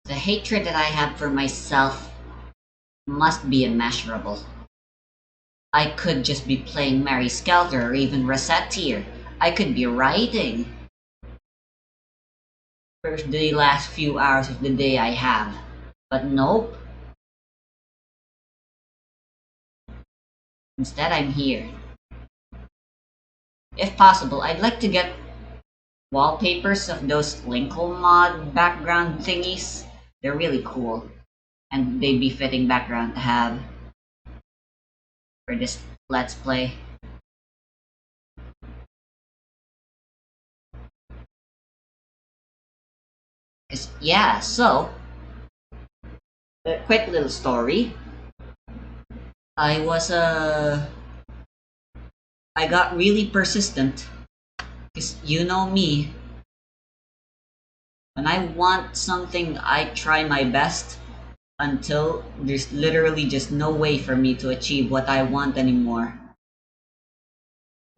The hatred that I have for myself must be immeasurable. I could just be playing Mary Skelter or even Rossettier. I could be writing for the last few hours of the day I have. But nope. Instead, I'm here. If possible, I'd like to get wallpapers of those Linkle mod background thingies. They're really cool. And they'd be fitting background to have for this Let's Play. Yeah, so, a quick little story. I was, I got really persistent. Because you know me, when I want something, I try my best until there's literally just no way for me to achieve what I want anymore.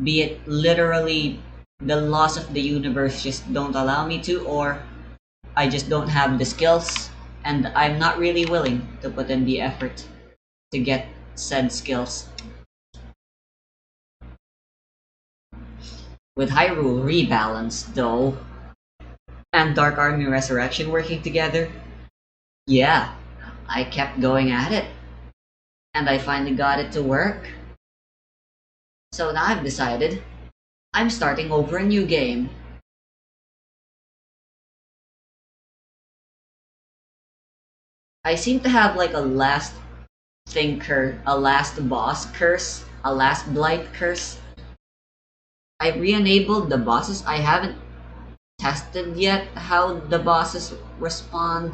Be it literally the laws of the universe just don't allow me to, or I just don't have the skills, and I'm not really willing to put in the effort to get said skills. With Hyrule Rebalance, though, and Dark Army Resurrection working together, yeah, I kept going at it, and I finally got it to work. So now I've decided I'm starting over a new game. I seem to have like a last thinker, a last boss curse, a last blight curse. I re-enabled the bosses. I haven't tested yet how the bosses respond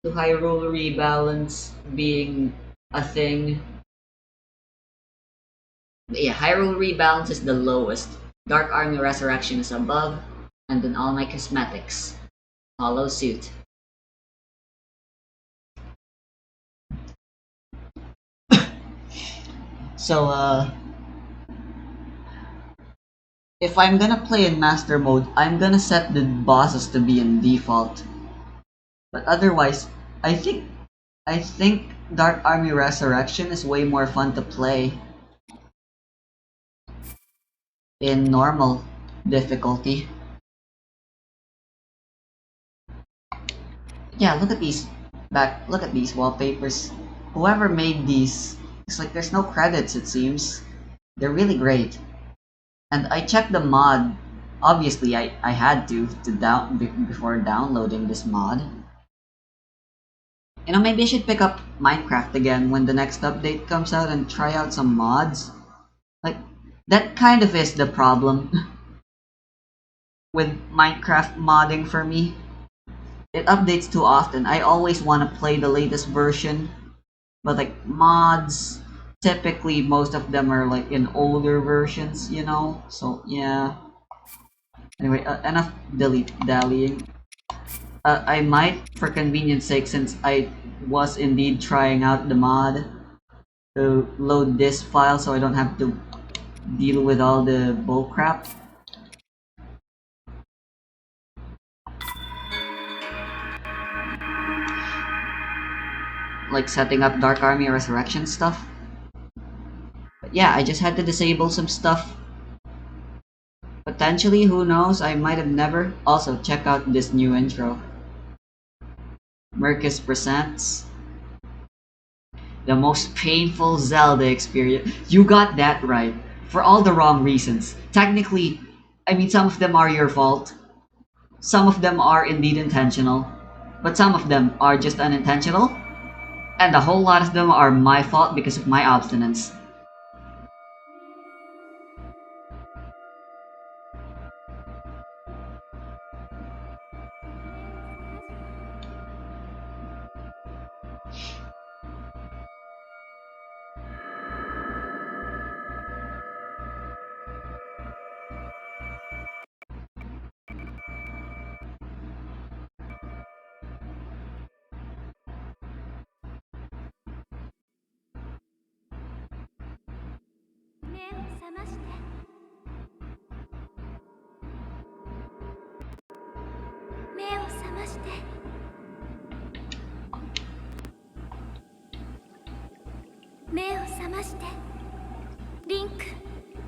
to Hyrule Rebalance being a thing. But yeah, Hyrule Rebalance is the lowest. Dark Army Resurrection is above, and then all my cosmetics follow suit. So, if I'm gonna play in Master Mode, I'm gonna set the bosses to be in default. But otherwise, I think I think Dark Army Resurrection is way more fun to play in normal difficulty. Yeah, look at these wallpapers. Whoever made these, it's like there's no credits it seems. They're really great. And I checked the mod. Obviously, I had to before downloading this mod. You know, maybe I should pick up Minecraft again when the next update comes out and try out some mods. Like, that kind of is the problem with Minecraft modding for me. It updates too often. I always want to play the latest version, but like mods, typically most of them are like in older versions, you know? So, yeah. Anyway, enough dallying. I might, for convenience sake, since I was indeed trying out the mod, to load this file so I don't have to deal with all the bullcrap. Like setting up Dark Army Resurrection stuff. But yeah, I just had to disable some stuff. Potentially, who knows, I might have never. Also, check out this new intro. Mercus presents the most painful Zelda experience. You got that right. For all the wrong reasons. Technically, I mean, some of them are your fault. Some of them are indeed intentional. But some of them are just unintentional. And a whole lot of them are my fault because of my obstinance.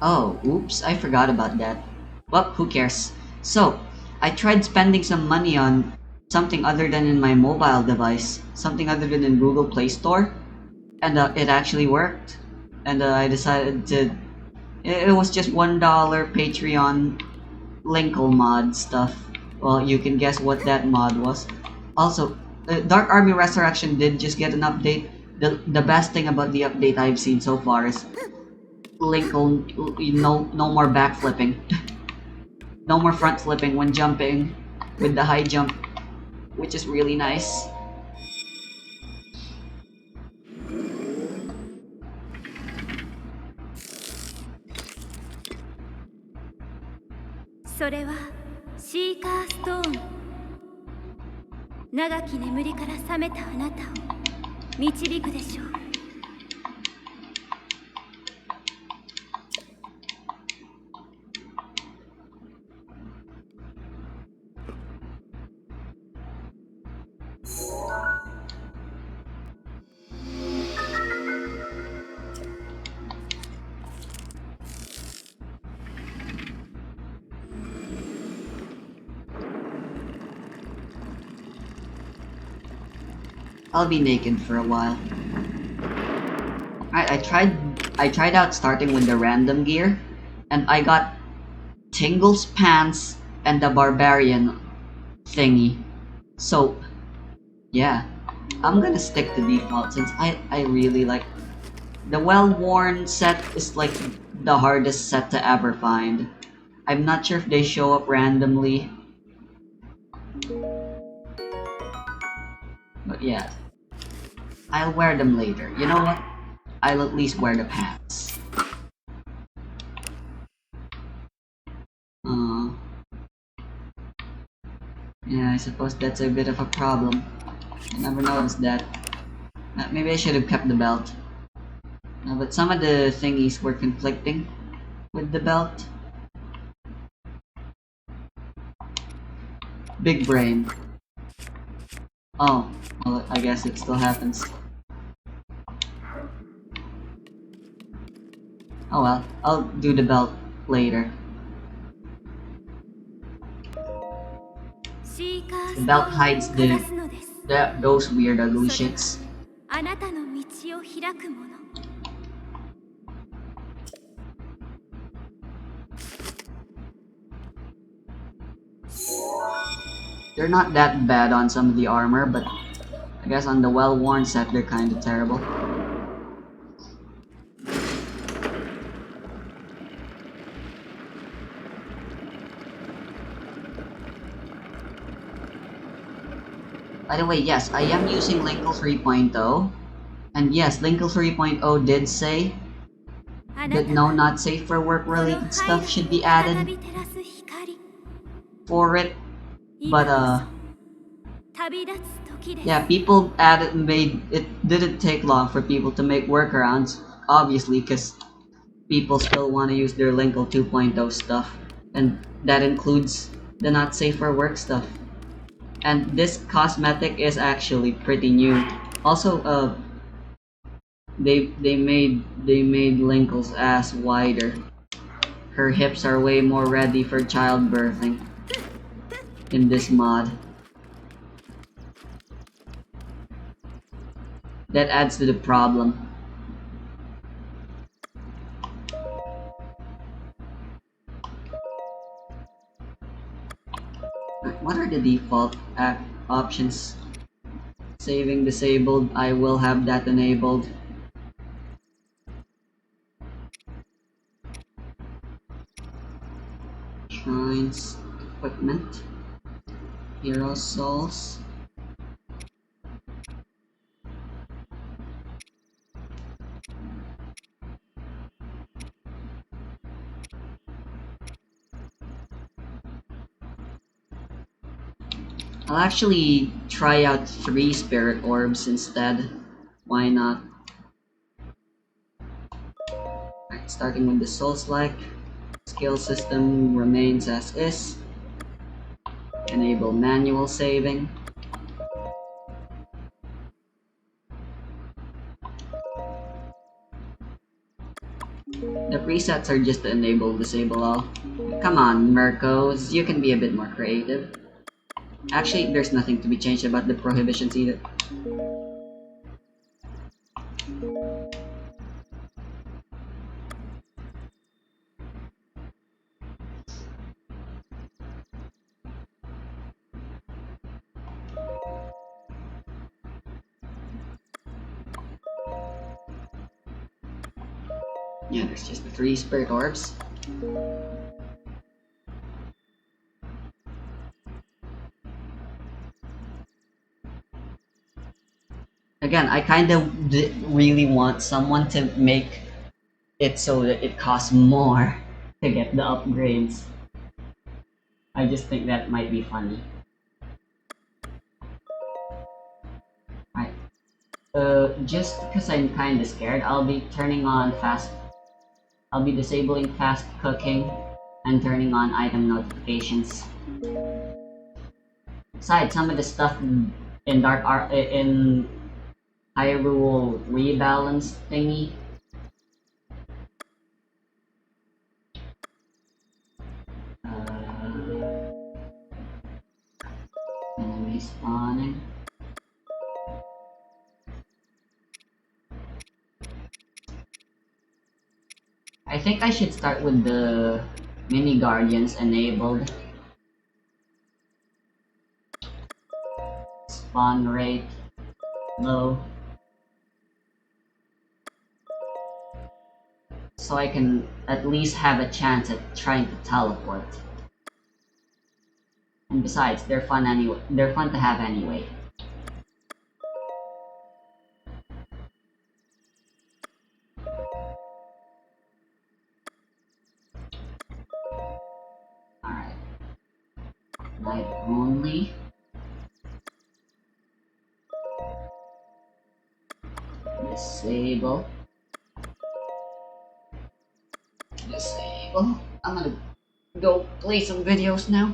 Oh, oops, I forgot about that. Well, who cares? So, I tried spending some money on something other than in my mobile device, something other than in Google Play Store, and it actually worked. And I decided to. It was just $1 Patreon Linkle mod stuff. Well, you can guess what that mod was. Also, Dark Army Resurrection did just get an update. The best thing about the update I've seen so far is Linkle, no more backflipping. No more front flipping when jumping with the high jump, which is really nice. I'll be naked for a while. I tried out starting with the random gear, and I got Tingle's pants and the barbarian thingy. So yeah, I'm gonna stick to default since I really like the well-worn set is like the hardest set to ever find. I'm not sure if they show up randomly, but yeah, I'll wear them later. You know what? I'll at least wear the pants. Uh, yeah, I suppose that's a bit of a problem. I never noticed that. Maybe I should have kept the belt. But some of the thingies were conflicting with the belt. Big brain. Oh, well, I guess it still happens. Oh well, I'll do the belt later. The belt hides those weird ugly shits. They're not that bad on some of the armor, but I guess on the well-worn set they're kinda terrible. By the way, yes, I am using Linkle 3.0. And yes, Linkle 3.0 did say that no not safe for work related stuff should be added for it. But yeah, people added made it didn't take long for people to make workarounds, obviously, because people still want to use their Linkle 2.0 stuff, and that includes the not safe for work stuff. And this cosmetic is actually pretty new. Also, they made Linkle's ass wider. Her hips are way more ready for childbirthing in this mod. That adds to the problem. What are the default options? Saving disabled, I will have that enabled. Shrines, equipment, hero souls. I'll actually try out 3 spirit orbs instead. Why not? Alright, starting with the Souls-like. Skill system remains as is. Enable manual saving. resets are just to enable disable all. Come on, Mirkos, you can be a bit more creative. Actually, there's nothing to be changed about the prohibitions either. Yeah, there's just the 3 spirit orbs. Again, I kind of really want someone to make it so that it costs more to get the upgrades. I just think that might be funny. Right. Just because I'm kind of scared, I'll be disabling fast cooking and turning on item notifications. Besides, some of the stuff in Hyrule rebalance thingy. Enemy spawning. I think I should start with the mini guardians enabled. Spawn rate low. So I can at least have a chance at trying to teleport. And besides, they're fun anyway. They're fun to have anyway. Alright. Night only. Disable. Disable. I'm gonna go play some videos now.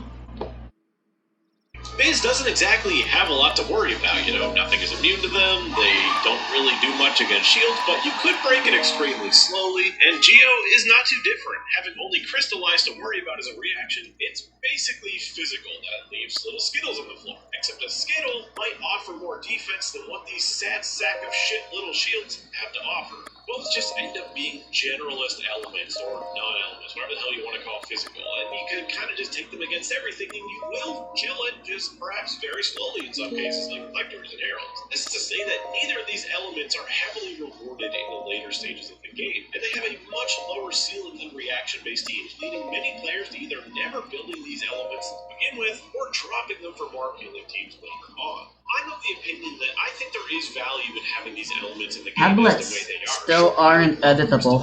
Biz doesn't exactly have a lot to worry about, nothing is immune to them, they don't really do much against shields, but you could break it extremely slowly, and Geo is not too different. Having only crystallized to worry about as a reaction, it's basically physical that leaves little Skittles on the floor, except a Skittle might offer more defense than what these sad sack of shit little shields have to offer. Both just end up being generalist elements, or non-elements, whatever the hell you want to call physical, and you can kind of just take them against everything, and you will kill it just perhaps very slowly in some cases, like Reflectors and Heralds. This is to say that neither of these elements are heavily rewarded in the later stages of the game, and they have a much lower ceiling than reaction-based teams, leading many players to either never building these elements to begin with, or dropping them for more appealing teams later on. I'm of the opinion that I think there is value in having these elements in the game Tablets the way they are. still aren't editable,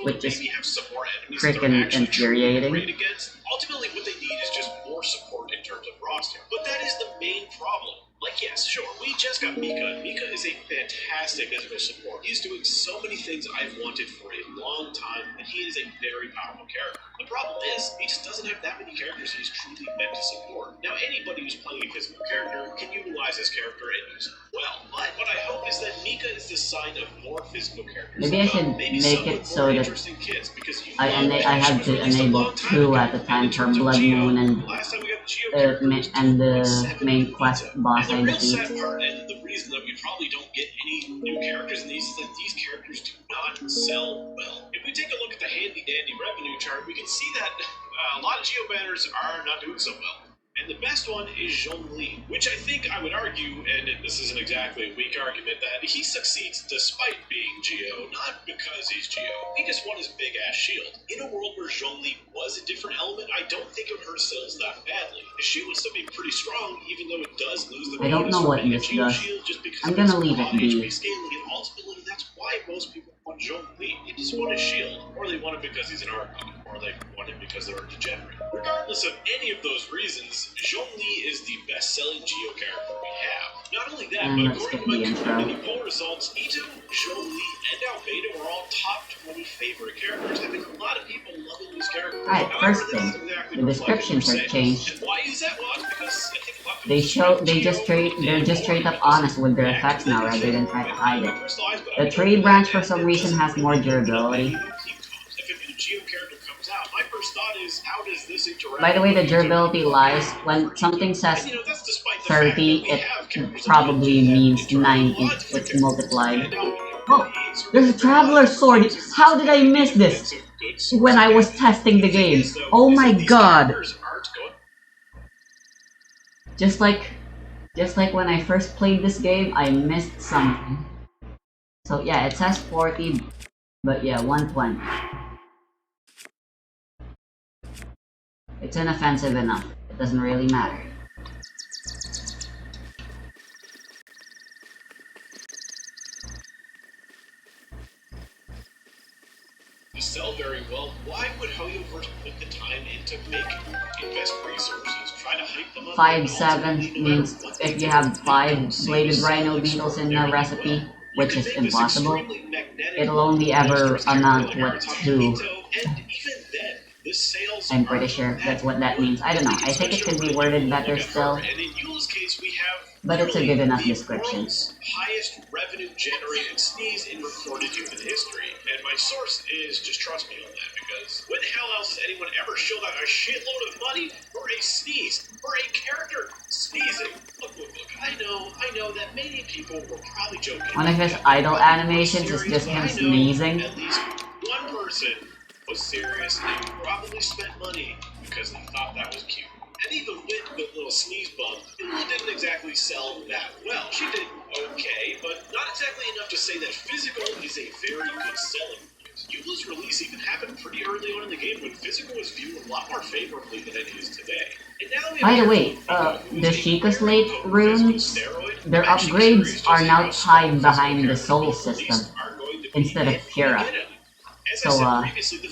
which is freaking infuriating. Ultimately, what they need is just more support in terms of roster. But that is the main problem. Like, yes, sure, we just got Mika, and Mika is a fantastic physical support. He's doing so many things I've wanted for a long time, and he is a very powerful character. The problem is, he just doesn't have that many characters he's truly meant to support. Now, anybody who's playing a physical character can utilize his character and use it well. But what I hope is that Mika is the sign of more physical characters. Maybe I should make it so that kids, I have to enable 2 at a time for Blood Moon and the main quest boss I and the real defeat. sad part, and the reason that we probably don't get any new characters in these, is that these characters do not sell well. If we take a look at the handy-dandy revenue chart, we can see that a lot of Geo banners are not doing so well. And the best one is Zhongli, which I think I would argue, and this isn't exactly a weak argument, that he succeeds despite being Geo, not because he's Geo. He just won his big-ass shield. In a world where Zhongli was a different element, I don't think it would hurt sales that badly. His shield would still be pretty strong, even though it does lose the I don't know what this does. shield just because I'm of its gonna leave it be. HP scaling, and ultimately that's why most people want Zhongli. They just want his shield, or they want it because he's an Archon, or they want it because they're a degenerate. Regardless of any of those reasons, Zhongli is the best-selling Geo character we have. Not only that, but according to my community poll results, Ito, Zhongli, and Albedo are all top 20 favorite characters, having a lot of people loving these characters. Alright, first thing, the descriptions are changed. And why is that? Well, it's because I think a lot of they're just straight up honest with their effects now rather than try to hide it. The tree branch for some reason has more durability. If a new Geo character comes out, my first thought is, how does this interact? By the way, the durability lies when something says 30, it probably means 90. It's multiplied. Oh, there's a Traveler's Sword! How did I miss this when I was testing the game? Oh my god! Just like when I first played this game, I missed something. So yeah, it says 40, but yeah, 120. It's inoffensive enough. It doesn't really matter. To sell very well, why would Hoyoverse put the time into making invest resources, try to hype them up? 5/7 means if you have 5 bladed rhino beetles in the recipe, which is impossible, it'll only ever amount to 2. I'm pretty sure that's what that means. I don't know. I think it could be worded better still, but it's a good enough description. Highest revenue generated sneeze in recorded human history, and my source is just trust me on that, because when the hell else has anyone ever shelled out a shitload of money for a sneeze, for a character sneezing? Look, I know that many people were probably joking. One of his idle animations is just him sneezing. At least one person was serious and probably spent money because they thought that was cute. And even with the little sneeze bump, Eula didn't exactly sell that well. She did okay, but not exactly enough to say that physical is a very good selling point. Eula's release even happened pretty early on in the game when physical was viewed a lot more favorably than it is today. And now we By the way, the Sheikah Slate runes, their upgrades are now tied behind the soul system instead of Pura. So,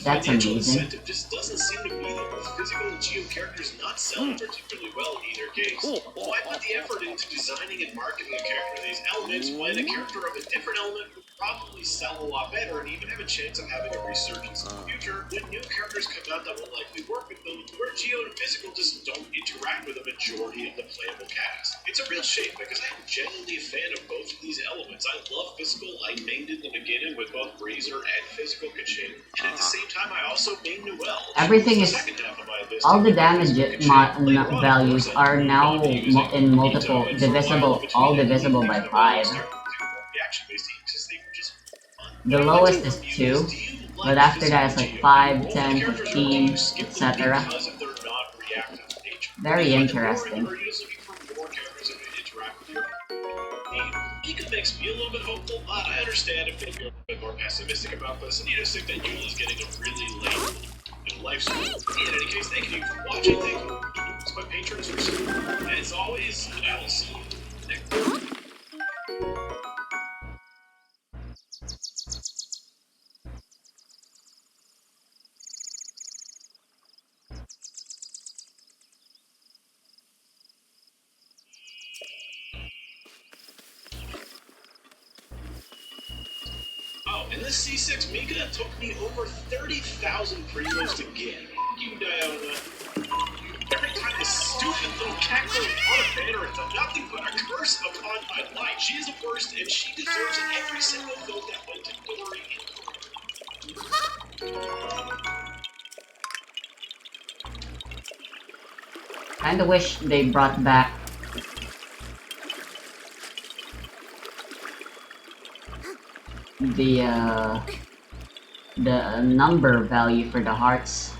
that's amazing. Incentive just doesn't seem to be that both physical and Geo characters not selling particularly well in either case. Why put the effort into designing and marketing a character with these elements when a character of a different element would probably sell a lot better and even have a chance of having a resurgence in the future when new characters come out that will likely work with them, where Geo and physical just don't interact with a majority of the playable cast? It's a real shame because I'm genuinely a fan of both of these elements. I love physical. I mained in the beginning with both Razor and physical Kachin. And at the same time, I also main Noelle. Everything is... all the damage values are now in multiple, divisible, all divisible by 5. The lowest is 2, but after that it's like 5, 10, 15, etc. Very interesting. Mika makes me a little bit hopeful, but I understand if maybe you're a bit more pessimistic about this, and you just think that Eula's getting a really late in life cycle. In any case, thank you for watching, thank you to my patrons for supporting, and as always, I will see you next time. And this C6 Mika took me over 30,000 primos to get. You Diona. Every time this stupid little cat girl on a banner is nothing but a curse upon my life. She is the worst, and she deserves every single vote that went to Dory and Kinda wish they brought back the number value for the hearts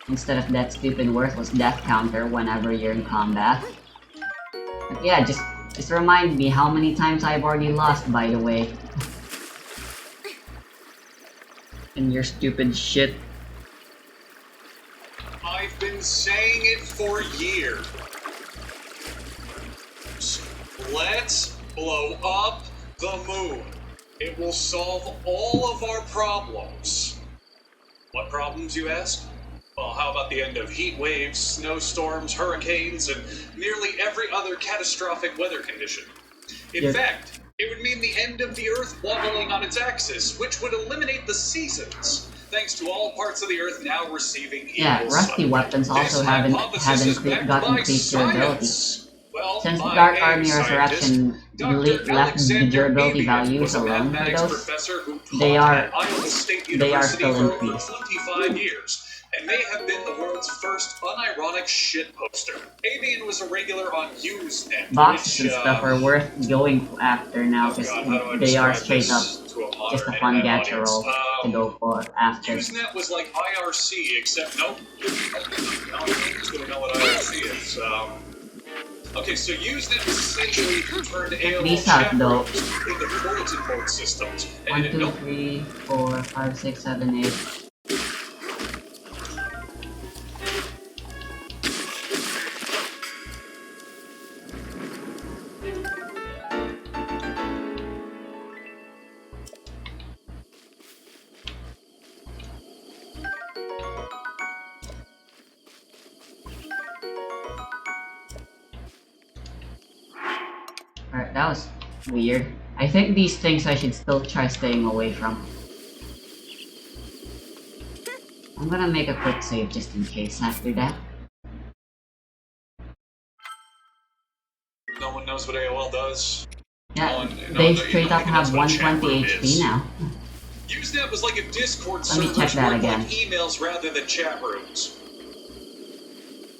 instead of that stupid worthless death counter whenever you're in combat. But yeah, just remind me how many times I've already lost, by the way. And your stupid shit. I've been saying it for years. Let's blow up the moon. It will solve all of our problems. What problems, you ask? Well, how about the end of heat waves, snowstorms, hurricanes, and nearly every other catastrophic weather condition? In fact, it would mean the end of the Earth wobbling on its axis, which would eliminate the seasons. thanks to all parts of the Earth now receiving Yeah, equal rusty sunlight. weapons also This haven't hypothesis is backed gotten by increased durability. science. Well, Since by Dark a Army scientist, Resurrection Dr. left the Alexander durability Avian values was a alone for mathematics those, professor who they taught are at Iowa State they are University still for over increased. 25 years, and may have been the world's first unironic shit poster. Avian was a regular on Usenet, Boxes which, and stuff are worth going after now oh because God, how do I they are describe straight up this to a just a modern fun internet gacha audience? roll to go for after. Usenet was like IRC, except nope. Who's gonna know what IRC is? Okay, so Usenet essentially turned AOL These have chat though. rooms into bulletin board systems. 1, And 2, nope, 3, 4, 5, 6, 7, 8. Alright, that was weird. I think these things I should still try staying away from. I'm gonna make a quick save just in case after that. no one knows what AOL does. Yeah, No they one straight up even have knows what a chat 120 room HP is. now. Usenet was like a Discord Let me server check that worked again. like emails rather than chat rooms.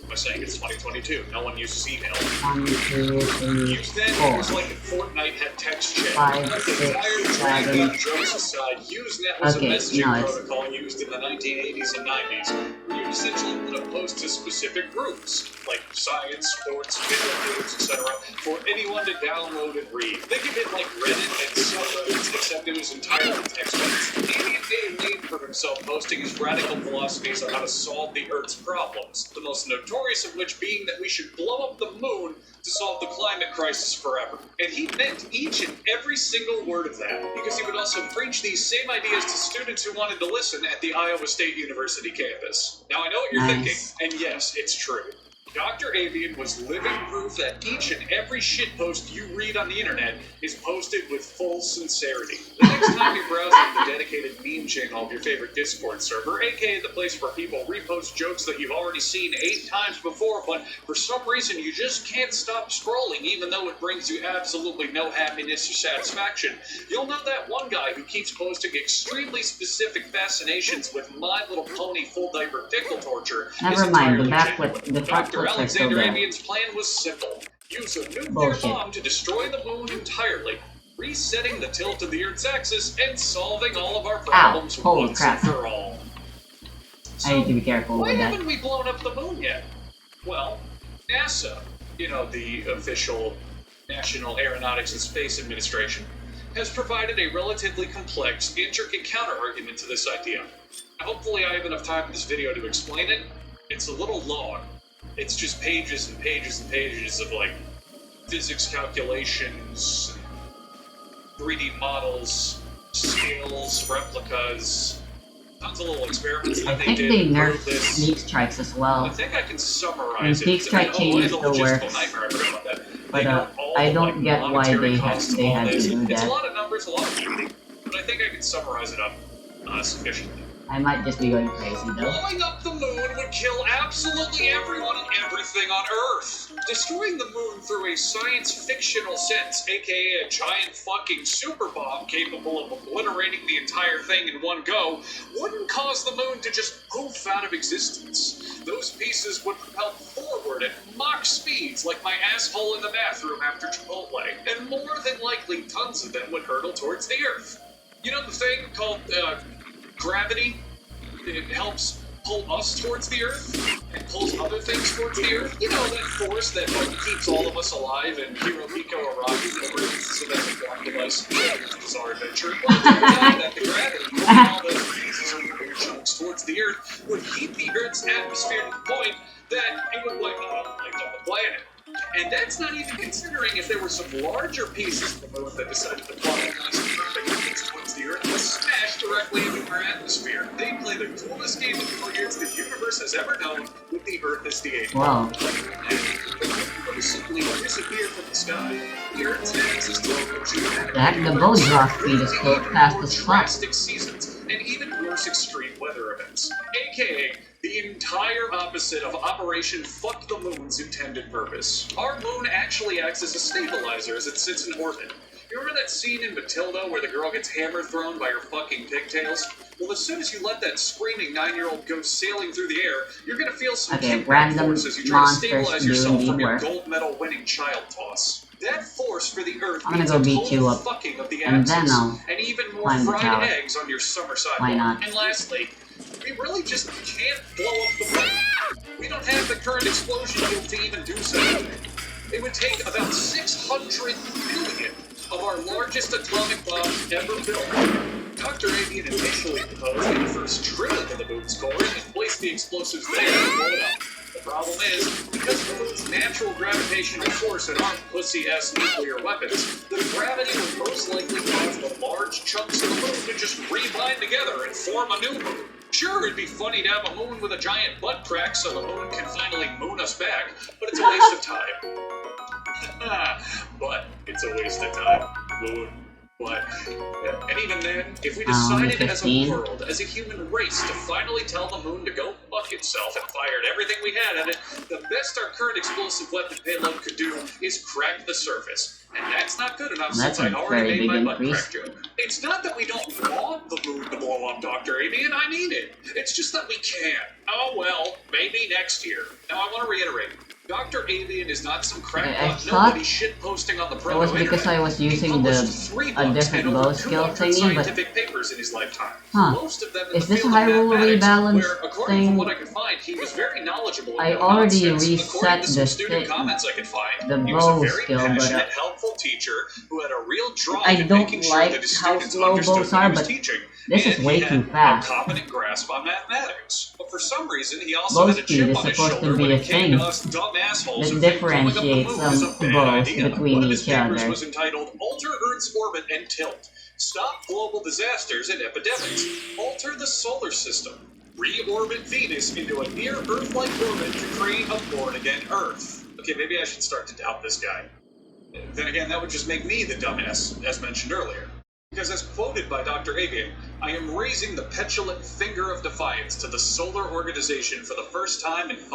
Am I saying it's 2022? No one uses email. 1, 2, 3, Usenet was 4. like if Fortnite had text chat. 5, Like 6, entire 7. drag jokes aside, Usenet was Okay, a messaging no, it's- protocol used in the 1980s and 90s, where you'd essentially put a post to specific groups, like science, sports, video games, etc., for anyone to download and read. Think of it like Reddit and subreddits, except it was entirely text-based. Avian made a name for himself posting his radical philosophies on how to solve the Earth's problems, the most notorious of which being that we should blow up the moon to solve the climate crisis forever. And he meant each and every single word of that, because he would also preach these same ideas to students who wanted to listen at the Iowa State University campus. Now I know what you're Nice. thinking, and yes, it's true. Dr. Avian was living proof that each and every shitpost you read on the internet is posted with full sincerity. The next time you're browsing the dedicated meme channel of your favorite Discord server, aka the place where people repost jokes that you've already seen 8 times before, but for some reason you just can't stop scrolling even though it brings you absolutely no happiness or satisfaction, you'll know that one guy who keeps posting extremely specific fascinations with My Little Pony full diaper tickle torture Never is mind, the entirely back genuine. flip, the front Dr. flips are still Alexander there. Avian's plan was simple. Use a nuclear Bullshit. bomb to destroy the moon entirely, resetting the tilt of the Earth's axis and solving all of our problems holy once crap. and for all. I need to be careful Why with that. haven't we blown up the moon yet? Well, NASA, the official National Aeronautics and Space Administration, has provided a relatively complex, intricate counter-argument to this idea. Hopefully I have enough time in this video to explain it. It's a little long. It's just pages and pages and pages of, like, physics calculations, 3D models, scales, replicas, tons of little experiments I that they think did they to prove nerfed this. Sneak Strikes as I well, think I can And summarize it. Sneak Strike Chain it's a still logistical works. nightmare, I forgot about that. But, They know all I the, don't like, get why monetary they had- costs of they all had to this. do It's a that. lot of numbers, a lot of beauty, but I think I can summarize it up sufficiently. I might just be going crazy though. Blowing up the moon would kill absolutely everyone and everything on Earth. Destroying the moon through a science fictional sense, aka a giant fucking super bomb capable of obliterating the entire thing in one go, wouldn't cause the moon to just poof out of existence. Those pieces would propel forward at Mach speeds like my asshole in the bathroom after Chipotle, and more than likely tons of them would hurtle towards the Earth. You know the thing called gravity? It helps pull us towards the Earth and pulls other things towards the Earth. You know, that force that keeps all of us alive and Hirohiko Araki breathes so that the block device is our adventure. Well, it turns out that the gravity pulling all those pieces of weird chunks towards the Earth would heat the Earth's atmosphere to the point that it would wipe out the planet. And that's not even considering if there were some larger pieces of the moon that decided to fly past the Earth towards the Earth and smash directly into our atmosphere. They play the coolest game of billiards the universe has ever known, with the Earth as the agent. Wow. It would simply disappear from the sky. The Earth's axis to The heck, the bone drop speed is still fast as fuck. drastic seasons, and even worse most extreme weather events, aka the entire opposite of Operation Fuck the Moon's intended purpose. Our moon actually acts as a stabilizer as it sits in orbit. You remember that scene in Matilda where the girl gets hammer thrown by her fucking pigtails? Well, as soon as you let that screaming 9-year-old go sailing through the air, you're gonna feel some kickback random force as you try to monsters stabilize doing yourself the from your work. gold medal winning child toss. That force for the Earth I'm means gonna go a beat you total up, fucking of the and then axis, I'll and even more climb the fried tower. eggs on your summer sidewalk. Why not? And lastly, we really just can't blow up the moon. We don't have the current explosion yield to even do so. It would take about 600 million of our largest atomic bomb ever built. Dr. Avian initially proposed that we first drill into the moon's core and place the explosives there and blow it up. The problem is, because of the moon's natural gravitational force and our pussy-ass nuclear weapons, the gravity would most likely cause the large chunks of the moon to just rebind together and form a new moon. Sure, it'd be funny to have a moon with a giant butt crack so the moon can finally moon us back, but it's a waste of time. But it's a waste of time. Moon. But, and even then, if we decided as a 15. world, as a human race, to finally tell the moon to go fuck itself and fired everything we had at it, the best our current explosive weapon payload could do is crack the surface. And that's not good enough That's since a I already very made my big butt increase. crack joke. It's not that we don't want the moon to blow up, Dr. Avian, I mean it. It's just that we can't. Oh well, maybe next year. Now I want to reiterate. Dr. Avian is not some crackpot nobody shitposting on the It was because I was using a different bow skill thingy, but scientific papers in his lifetime. Huh. Most of them in Is the this a field of Hyrule mathematics, rebalance where, according thing? from what I could find, he was very knowledgeable. I in no already nonsense. According reset to some the student thing- comments I could find, the he was a bow very skill, but, passionate, helpful teacher who had a real drive I in don't making sure like that his how students slow understood bows what he are, was but teaching. this is And way he too had fast. a competent grasp on mathematics. But for some reason, he also Bow had a speed chip is on his supposed to shoulder be when a it came thing to us dumb assholes that who think blowing up the differentiates moon is a bad bows idea. between One of his each papers other. was entitled Alter Earth's Orbit and Tilt. Stop global disasters and epidemics. Alter the solar system. Reorbit Venus into a near Earth-like orbit to create a born-again Earth. Okay, maybe I should start to doubt this guy. Then again, that would just make me the dumbass, as mentioned earlier. Because as quoted by Dr. Avian, I am raising the petulant finger of defiance to the solar organization for the first time in 5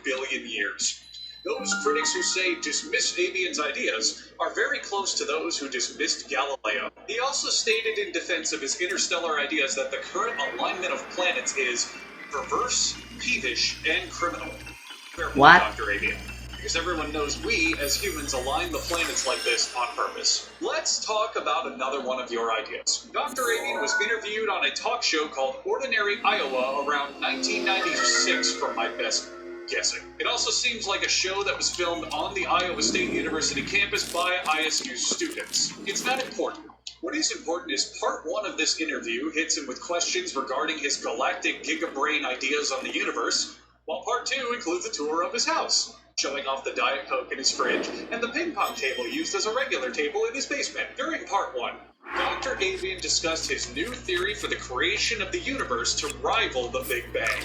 billion years. Those critics who say dismiss Avian's ideas are very close to those who dismissed Galileo. He also stated in defense of his interstellar ideas that the current alignment of planets is perverse, peevish, and criminal. Careful, What? Dr. Avian. Because everyone knows we, as humans, align the planets like this on purpose. Let's talk about another one of your ideas. Dr. Avian was interviewed on a talk show called Ordinary Iowa around 1996 from my best guessing. It also seems like a show that was filmed on the Iowa State University campus by ISU students. It's not important. What is important is part 1 of this interview hits him with questions regarding his galactic gigabrain ideas on the universe, while part 2 includes a tour of his house, showing off the Diet Coke in his fridge and the ping pong table used as a regular table in his basement. During part 1, Dr. Avian discussed his new theory for the creation of the universe to rival the Big Bang.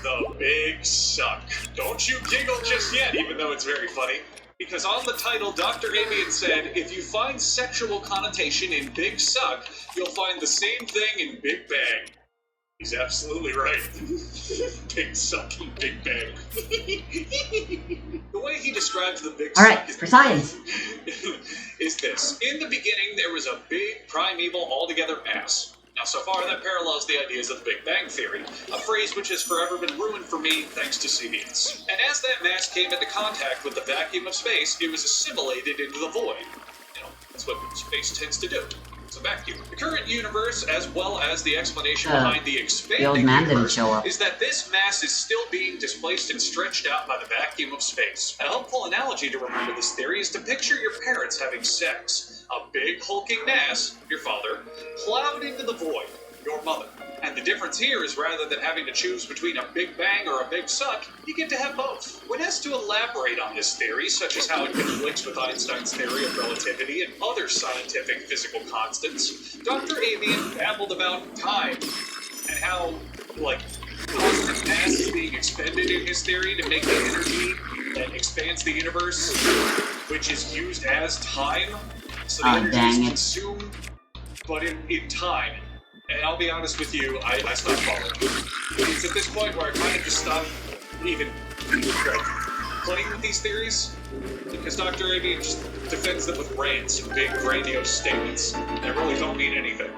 The Big Suck. Don't you giggle just yet, even though it's very funny. Because on the title, Dr. Avian said, if you find sexual connotation in Big Suck, you'll find the same thing in Big Bang. He's absolutely right. Big Suck and Big Bang. The way he describes the Big Alright, Suck is for science. is this. In the beginning, there was a big, primeval, altogether mass. Now, so far, that parallels the ideas of the Big Bang Theory, a phrase which has forever been ruined for me thanks to CBS. And as that mass came into contact with the vacuum of space, it was assimilated into the void. You know, that's what space tends to do. It's a vacuum. The current universe, as well as the explanation behind the The old expanding man didn't universe, show up. is that this mass is still being displaced and stretched out by the vacuum of space. A helpful analogy to remember this theory is to picture your parents having sex. A big hulking mass, your father, plowed into the void, your mother. And the difference here is rather than having to choose between a big bang or a big suck, you get to have both. When asked to elaborate on this theory, such as how it conflicts with Einstein's theory of relativity and other scientific physical constants, Dr. Avian babbled about time and how, constant mass is being expended in his theory to make the energy that expands the universe, which is used as time. So the energy dang is it. consumed, but in time. And I'll be honest with you, I stopped following. It's at this point where I kind of just stopped even like, playing with these theories, because Dr. Avian just defends them with rants and big grandiose statements that really don't mean anything.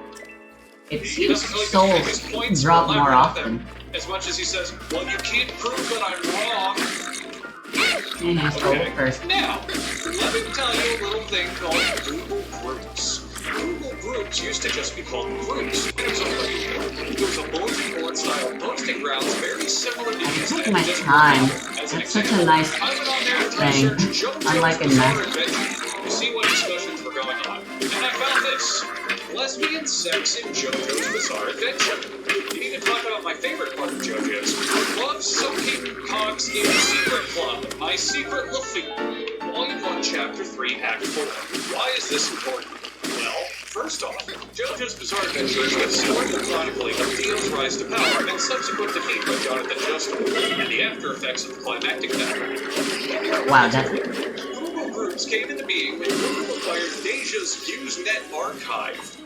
It He seems doesn't really souls defend his points drop or more elaborate on them, often. as much as he says, well, you can't prove that I'm wrong. Soul first. Now, let me tell you a little thing called Google Groups. Google Groups used to just be called Groups. It was a bulletin board style posting grounds very similar to I these. took my time. As an It's such a example, nice I went on there to thing, research JoJo's unlike in Bizarre Mac. Adventure to see what discussions were going on. And I found this. Lesbian sex in JoJo's Bizarre Adventure. You need to talk about my favorite part of JoJo's. Love soaking cocks in Secret Club, My Secret Luffy. Volume 1, Chapter 3, Act 4. Why is this important? Well, first off, JoJo's Bizarre Adventure is the historical chronicling of Dio's rise to power and subsequent defeat by Jonathan Joestar, and the after effects of the climactic battle. Wow, that's Google Groups came into being when Google acquired Deja's Usenet archive.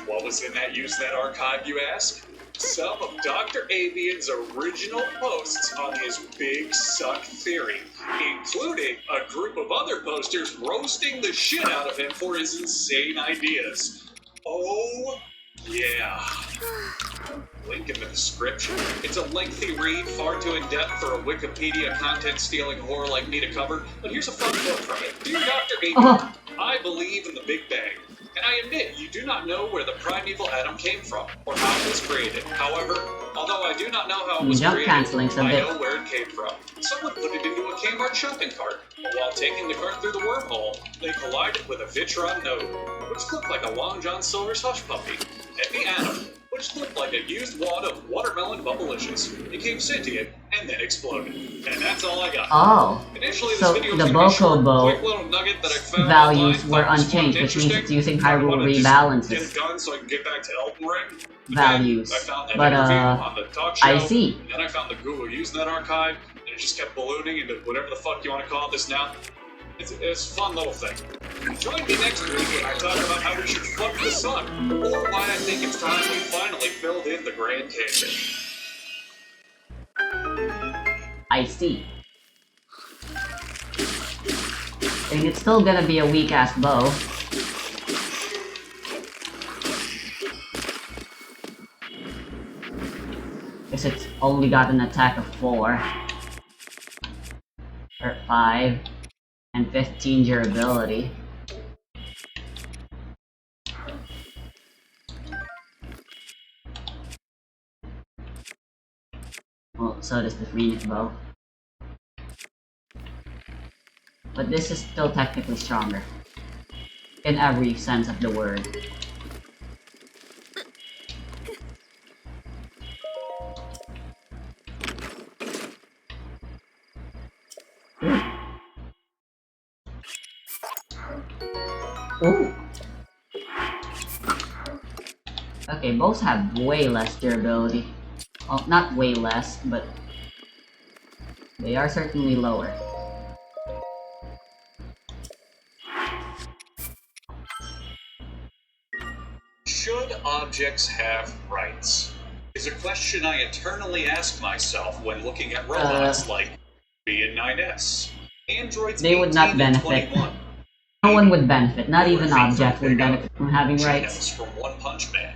What was in that Usenet archive, you ask? Some of Dr. Avian's original posts on his Big Suck theory, including a group of other posters roasting the shit out of him for his insane ideas. Oh, yeah. Link in the description. It's a lengthy read, far too in-depth for a Wikipedia content-stealing whore like me to cover, but here's a fun quote from it. Dear Dr. Avian, I believe in the Big Bang. And I admit, you do not know where the primeval atom came from, or how it was created. However, although I do not know how it was Jump created, canceling some I bit. know where it came from. Someone put it into a Kmart shopping cart, but while taking the cart through the wormhole, they collided with a Vitron node, which looked like a Long John Silver's hush puppy, and the atom, which looked like a used wad of watermelon bubblicious, became sentient and then exploded. And that's all I got. Oh, Initially, this so video the was gonna be short, Bokobo quick little nugget that I found values online, were thought was unchanged, which means interesting. it's using I Hyrule wanna just rebalances Get it done so I can get back to Elden Ring. But values. then I found that But interview on the talk show. I see. And then I found the Google Usenet archive, and it just kept ballooning into whatever the fuck you want to call this now. It's a fun little thing. Join me next week when I talk about how we should fuck the sun, or why I think it's time we finally filled in the Grand Canyon. I see. And it's still gonna be a weak-ass bow. Because it's only got an attack of 4. Or 5. And 15 durability. Well, so does the Phoenix bow. But this is still technically stronger. In every sense of the word. Ooh. Okay, both have way less durability. Well, not way less, but they are certainly lower. Should objects have rights? Is a question I eternally ask myself when looking at robots like B9S, Androids They would not 18 and benefit. 21, No one would benefit, not even Morphine objects from would Big benefit from having rights. Genos from One Punch Man,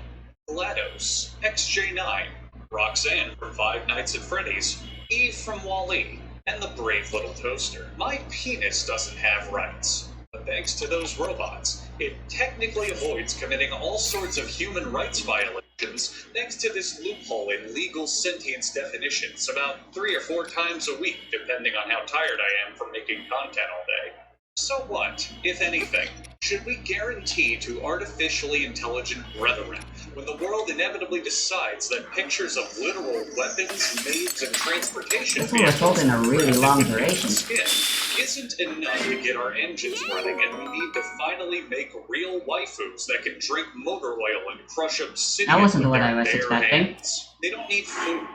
GLaDOS, XJ9, Roxanne from Five Nights at Freddy's, Eve from Wall-E, and the brave little toaster. My penis doesn't have rights, but thanks to those robots, it technically avoids committing all sorts of human rights violations thanks to this loophole in legal sentience definitions about 3 or 4 times a week, depending on how tired I am from making content all day. So what, if anything, should we guarantee to artificially intelligent brethren when the world inevitably decides that pictures of literal weapons, maids, and transportation This will result in a really long depicted duration. skin isn't enough to get our engines running, and we need to finally make real waifus that can drink motor oil and crush obsidian That wasn't with what their I was bare expecting. hands. They don't need food.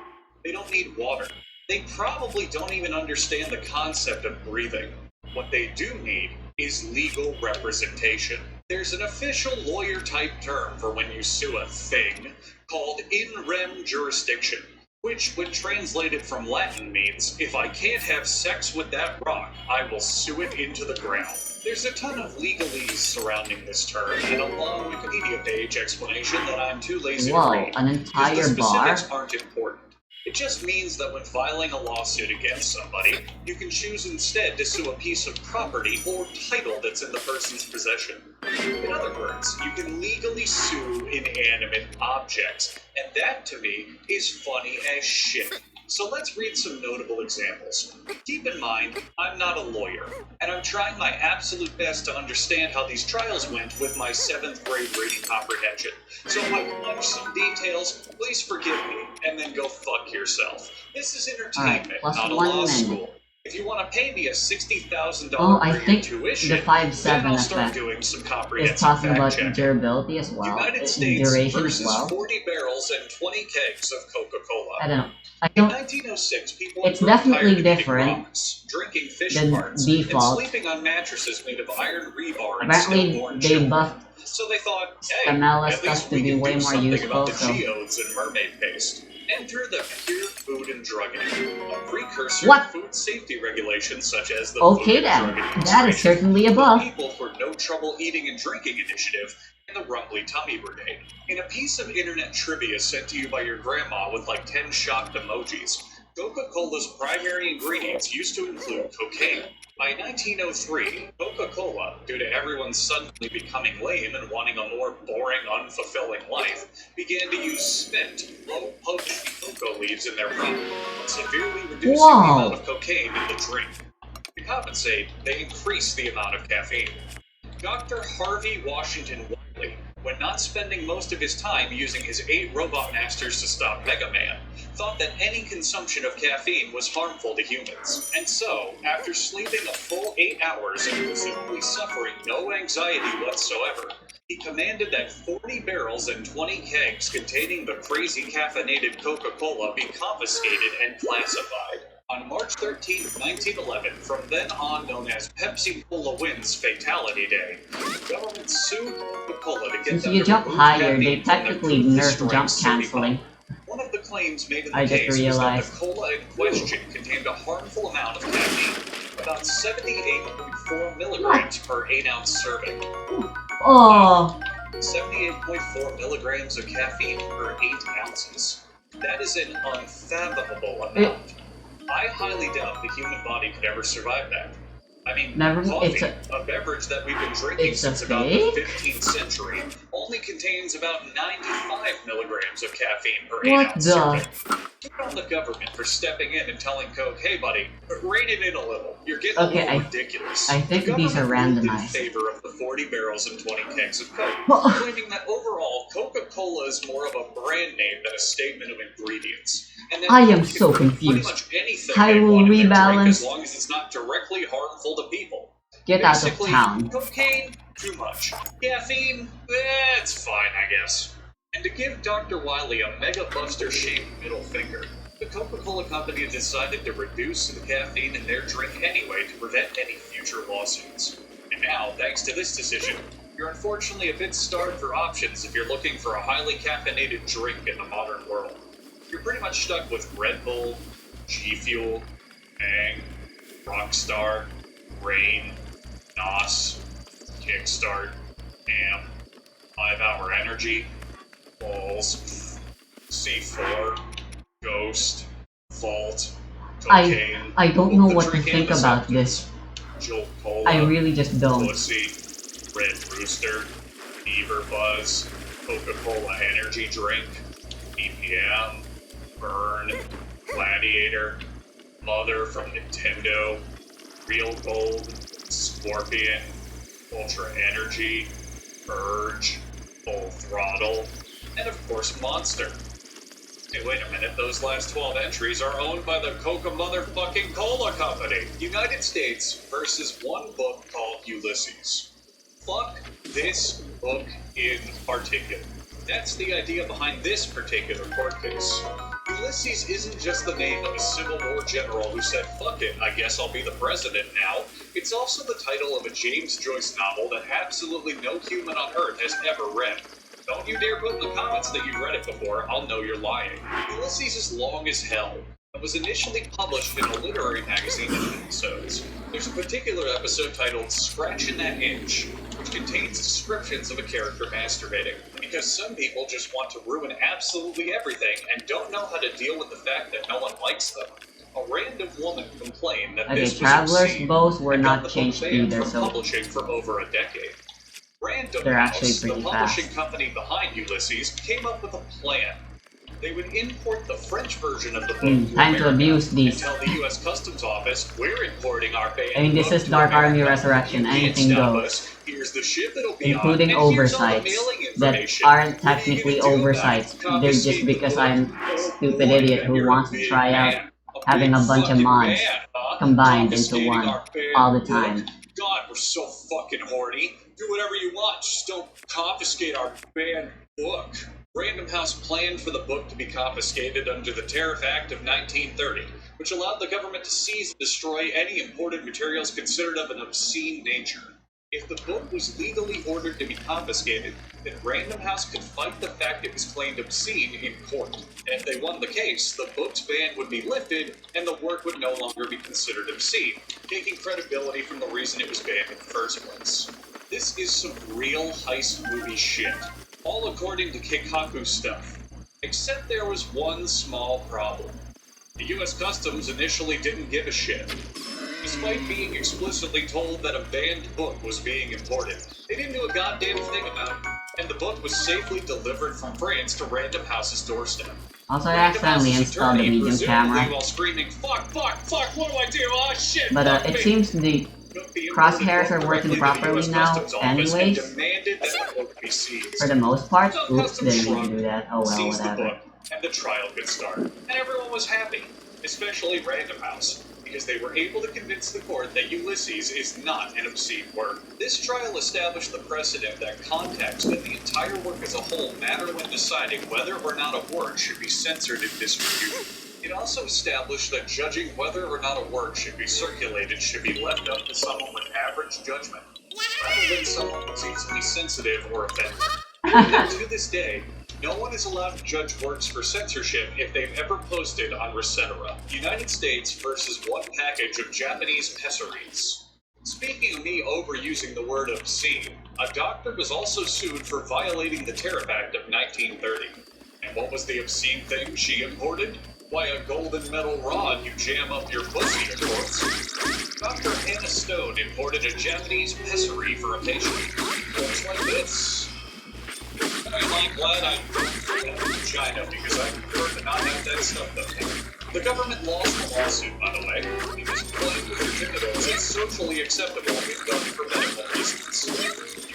They don't need water. They probably don't even understand the concept of breathing. What they do need is legal representation. There's an official lawyer-type term for when you sue a thing called in rem jurisdiction, which, when translated from Latin, means if I can't have sex with that rock, I will sue it into the ground. There's a ton of legalese surrounding this term and a long Wikipedia page explanation that I'm too lazy to Whoa, read. an The entire bar? specifics aren't important. It just means that when filing a lawsuit against somebody, you can choose instead to sue a piece of property or title that's in the person's possession. In other words, you can legally sue inanimate objects, and that to me is funny as shit. So let's read some notable examples. Keep in mind, I'm not a lawyer, and I'm trying my absolute best to understand how these trials went with my 7th grade reading comprehension. So if I punch some details, please forgive me, and then go fuck yourself. This is entertainment, Alright, not a +1 law minute. school. If you want to pay me a $60,000 Oh, I per year think tuition, the 5-7 then I'll start effect doing some is comprehensive talking fact about checking. durability as well, United States duration as versus well. 40 barrels and 20 kegs of Coca-Cola. I don't know. I In don't. 1906, people It's grew definitely tired of eating different rocks, drinking fish than parts, default. and sleeping on mattresses made of iron rebar and Apparently, stillborn they children. buffed So they thought, hey, Stamella at least stuff to we be can way do more something useful, about the so. geodes and mermaid paste. Enter the Pure Food and Drug Act, a precursor What? to food safety regulations such as the Okay Food and then, Drug that is Administration, certainly the above. People for No Trouble Eating and Drinking Initiative, and the Rumbly Tummy Brigade. In a piece of internet trivia sent to you by your grandma with like 10 shocked emojis, Coca-Cola's primary ingredients used to include cocaine. By 1903, Coca-Cola, due to everyone suddenly becoming lame and wanting a more boring, unfulfilling life, began to use spent, low-potency cocoa leaves in their product, severely reducing the Whoa. amount of cocaine in the drink. To compensate, they increased the amount of caffeine. Dr. Harvey Washington Wiley, when not spending most of his time using his 8 robot masters to stop Mega Man, thought that any consumption of caffeine was harmful to humans. And so, after sleeping a full 8 hours and presumably suffering no anxiety whatsoever, he commanded that 40 barrels and 20 kegs containing the crazy caffeinated Coca-Cola be confiscated and classified. On March 13, 1911, from then on known as Pepsi-Cola Wins Fatality Day, the government sued Coca-Cola to get Since them you to jump remove higher, caffeine they from their technically food nerf destroying jump soda canceling. pop. One of the claims made in the I just case was that realized. the cola in question contained a harmful amount of caffeine, about 78.4 milligrams per 8-ounce serving. Oh, 78.4 milligrams of caffeine per 8 ounces. That is an unfathomable It- amount. I highly doubt the human body could ever survive that. I mean, Never- coffee, it's a beverage that we've been drinking it's a since about the fake? 15th century, only contains about 95 milligrams of caffeine per What 8-ounce the- serving. Good on the government for stepping in and telling Coke, hey buddy, rein it in a little. You're getting Okay, a little I ridiculous. think The these are government ruled in randomized. favor of the 40 barrels and 20 kegs of Coke, Well- claiming that overall Coca-Cola is more of a brand name than a statement of ingredients. And that I am Coke can so put pretty confused. much anything I they will want in their drink rebalance. as long as it's not directly harmful to people. Get out of Basically, town. cocaine, too much. Caffeine, it's fine, I guess. And to give Dr. Wiley a mega buster shaped middle finger, the Coca-Cola company decided to reduce the caffeine in their drink anyway to prevent any future lawsuits. And now, thanks to this decision, you're unfortunately a bit starved for options if you're looking for a highly caffeinated drink in the modern world. You're pretty much stuck with Red Bull, G Fuel, Bang, Rockstar, Rain, NOS, Kickstart, Amp, 5 Hour Energy, Balls, C4, Ghost, Vault, Cocaine, I don't know what to Drink think Antiseptic, about this. Jolt Cola, I really just don't. Pussy, Red Rooster, Beaver Buzz, Coca-Cola Energy Drink, BPM, Burn, Gladiator, Mother from Nintendo, Real Gold, Scorpion, Ultra Energy, Urge, Full Throttle, and of course Monster. Hey, wait a minute, those last 12 entries are owned by the Coca-motherfucking Cola Company. United States versus one book called Ulysses. Fuck this book in particular. That's the idea behind this particular court case. Ulysses isn't just the name of a Civil War general who said, "Fuck it, I guess I'll be the president now." It's also the title of a James Joyce novel that absolutely no human on Earth has ever read. Don't you dare put in the comments that you've read it before, I'll know you're lying. Ulysses is long as hell. It was initially published in a literary magazine in episodes. There's a particular episode titled Scratchin' That Itch, which contains descriptions of a character masturbating. Because some people just want to ruin absolutely everything and don't know how to deal with the fact that no one likes them. A random woman complained that Okay, this was Travelers obscene both were and got not the book changed banned either, from so publishing for over a decade. Random they're actually House, the pretty publishing fast. company behind Ulysses, came up with a plan. They would import the French version of the book Time to America abuse and these. tell the U.S. Customs Office, "We're importing our banned I mean, this book is to Dark Army America. Resurrection, You can't anything stop goes. us. Here's the ship it'll be Including on, and here's all the oversights mailing that information. aren't What are you technically gonna do about oversights. it? They're just Confiscate the because book? I'm Oh stupid boy, idiot then who you're wants a to big try out man. having big a bunch of fucking mods man, huh? combined into Confiscating one our banned all the book. time. God, we're so fucking horny. Do whatever you want, just don't confiscate our banned book. Random House planned for the book to be confiscated under the Tariff Act of 1930, which allowed the government to seize and destroy any imported materials considered of an obscene nature. If the book was legally ordered to be confiscated, then Random House could fight the fact it was claimed obscene in court. And if they won the case, the book's ban would be lifted, and the work would no longer be considered obscene, taking credibility from the reason it was banned in the first place. This is some real heist movie shit. All according to Keikaku stuff. Except there was one small problem. The US Customs initially didn't give a shit. Despite being explicitly told that a banned book was being imported, they didn't do a goddamn thing about it. And the book was safely delivered from France to Random House's doorstep. Also, I Random accidentally House's installed the attorney, medium presumably camera, while screaming, "Fuck, fuck, fuck, what do I do? Oh shit, but fuck it me," seems the took the crosshairs imported are book working directly to the properly US now Customs office and anyways. demanded that the book be seized. For the most part. So Oops, Customs didn't mean to shrugged, do that. Oh well, seized the whatever. book, and the trial could start. And everyone was happy, especially Random House, because they were able to convince the court that Ulysses is not an obscene work. This trial established the precedent that context and the entire work as a whole matter when deciding whether or not a work should be censored and distributed. It also established that judging whether or not a work should be circulated should be left up to someone with average judgment, rather than someone who's easily sensitive or offended. And to this day, no one is allowed to judge works for censorship if they've ever posted on Resetera. United States versus one package of Japanese pessaries. Speaking of me overusing the word obscene, a doctor was also sued for violating the Tariff Act of 1930. And what was the obscene thing she imported? Why, a golden metal rod you jam up your pussy, of course. Dr. Hannah Stone imported a Japanese pessary for a patient. Looks like this. I'm glad I don't have a vagina because I prefer to not have that stuff done. The government lost the lawsuit, by the way, because playing with your genitals is socially acceptable if done for medical reasons.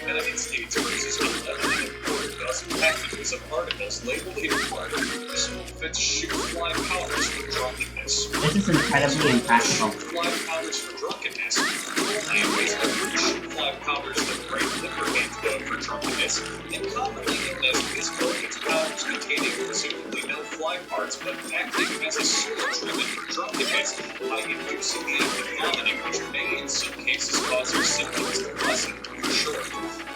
United States versus 11 imported dozen packages of articles labeled in part, personal defense shoot fly powders for drunkenness. This is incredibly impractical. Fly powders for drunkenness. Language of shoot fly powders that break liquor antidote for drunkenness, and commonly known as biscoids powders containing presumably no fly parts but acting as a sort of treatment for drunkenness by inducing the act of vomiting, which may in some cases cause your symptoms to lessen. In short,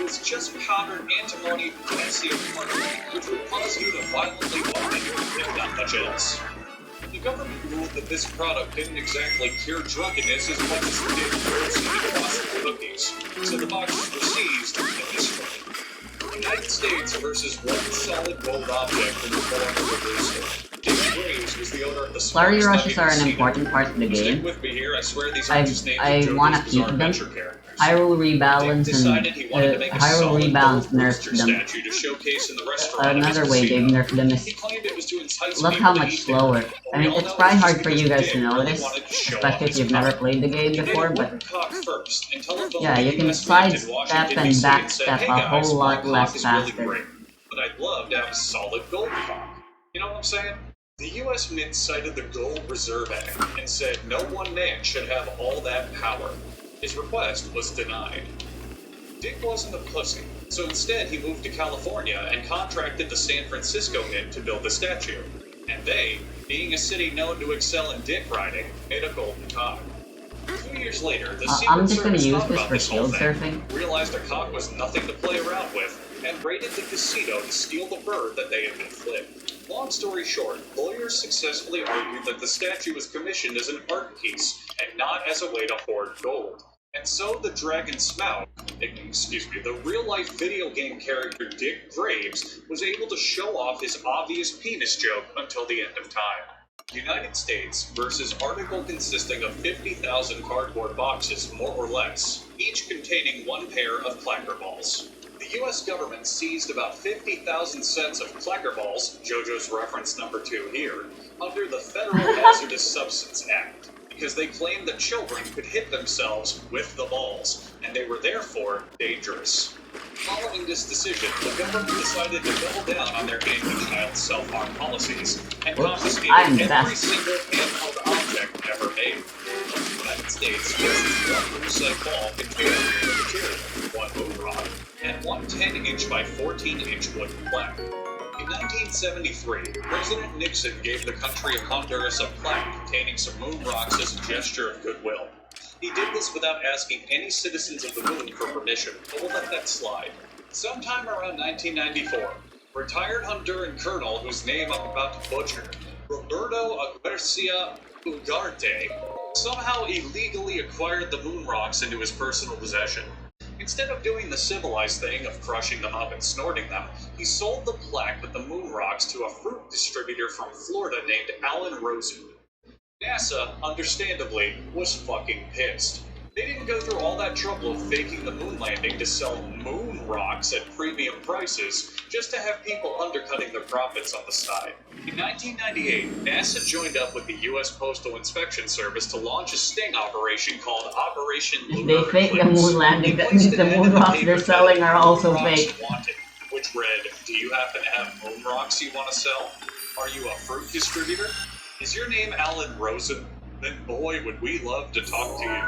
it's just powdered antimony potassium carbonate, which would cause you to violently vomit, if not much else. The government ruled that this product didn't exactly cure drunkenness as much as it did proceed possible cookies, so the boxes were seized and destroyed. United States versus one solid gold object from the form of a booster. Dick Graves was the owner of the Flurry smartest rushes are an casino. important part of the Stick game. with me here, I swear these aren't just names I of JoJo's wanna Bizarre keep them. Adventure characters. Hyrule Rebalance Dick decided he wanted to and make a Hyrule solid Rebalance gold nerfed rooster them. statue to showcase in the restaurant of Another his way they've casino. nerfed them is He claimed it was to entice look people how to much eat slower. there. I mean, We all it's know probably it's hard just for you because guys Dick to really notice, wanted to show off especially if his you've never power. played the game He made before, a but wooden cock first and telephoned yeah, you the can US Mint in sidestep Washington, and D.C. and said, backstep "Hey a guys, whole my lot cock less is really faster. great, but I'd love to have a solid gold cock." You know what I'm saying? The U.S. Mint cited the Gold Reserve Act and said no one man should have all that power. His request was denied. Dick wasn't a pussy, so instead he moved to California and contracted the San Francisco Mint to build the statue. And they, being a city known to excel in dick riding, made a golden cock. 2 years later, the I'm Secret just gonna Service use thought this about for this whole shield thing, surfing. realized a cock was nothing to play around with, and raided the casino to steal the bird that they had been flipped. Long story short, lawyers successfully argued that the statue was commissioned as an art piece, and not as a way to hoard gold. And so the Dragon Smout, the real-life video game character Dick Graves, was able to show off his obvious penis joke until the end of time. United States versus article consisting of 50,000 cardboard boxes, more or less, each containing one pair of clacker balls. The US government seized about 50,000 sets of clacker balls, JoJo's reference number 2 here, under the Federal Hazardous Substance Act, because they claimed that children could hit themselves with the balls, and they were therefore dangerous. Following this decision, the government decided to double down on their anti-child self-harm policies and confiscated every single handheld object ever made. The United States uses one moose-like ball containing two material, one moon rock, and one 10-inch by 14-inch wooden plaque. In 1973, President Nixon gave the country of Honduras a plaque containing some moon rocks as a gesture of goodwill. He did this without asking any citizens of the moon for permission, but we'll let that slide. Sometime around 1994, retired Honduran colonel whose name I'm about to butcher, Roberto Aguircia Ugarte, somehow illegally acquired the moon rocks into his personal possession. Instead of doing the civilized thing of crushing them up and snorting them, he sold the plaque with the moon rocks to a fruit distributor from Florida named Alan Rosen. NASA, understandably, was fucking pissed. They didn't go through all that trouble of faking the moon landing to sell moon rocks at premium prices, just to have people undercutting their profits on the side. In 1998, NASA joined up with the U.S. Postal Inspection Service to launch a sting operation called Operation Lunar If they fake the Eclipse. moon landing, that means the moon rocks they're selling are also fake. Wanted, which read, "Do you happen to have moon rocks you want to sell? Are you a fruit distributor? Is your name Alan Rosen? Then boy, would we love to talk to you."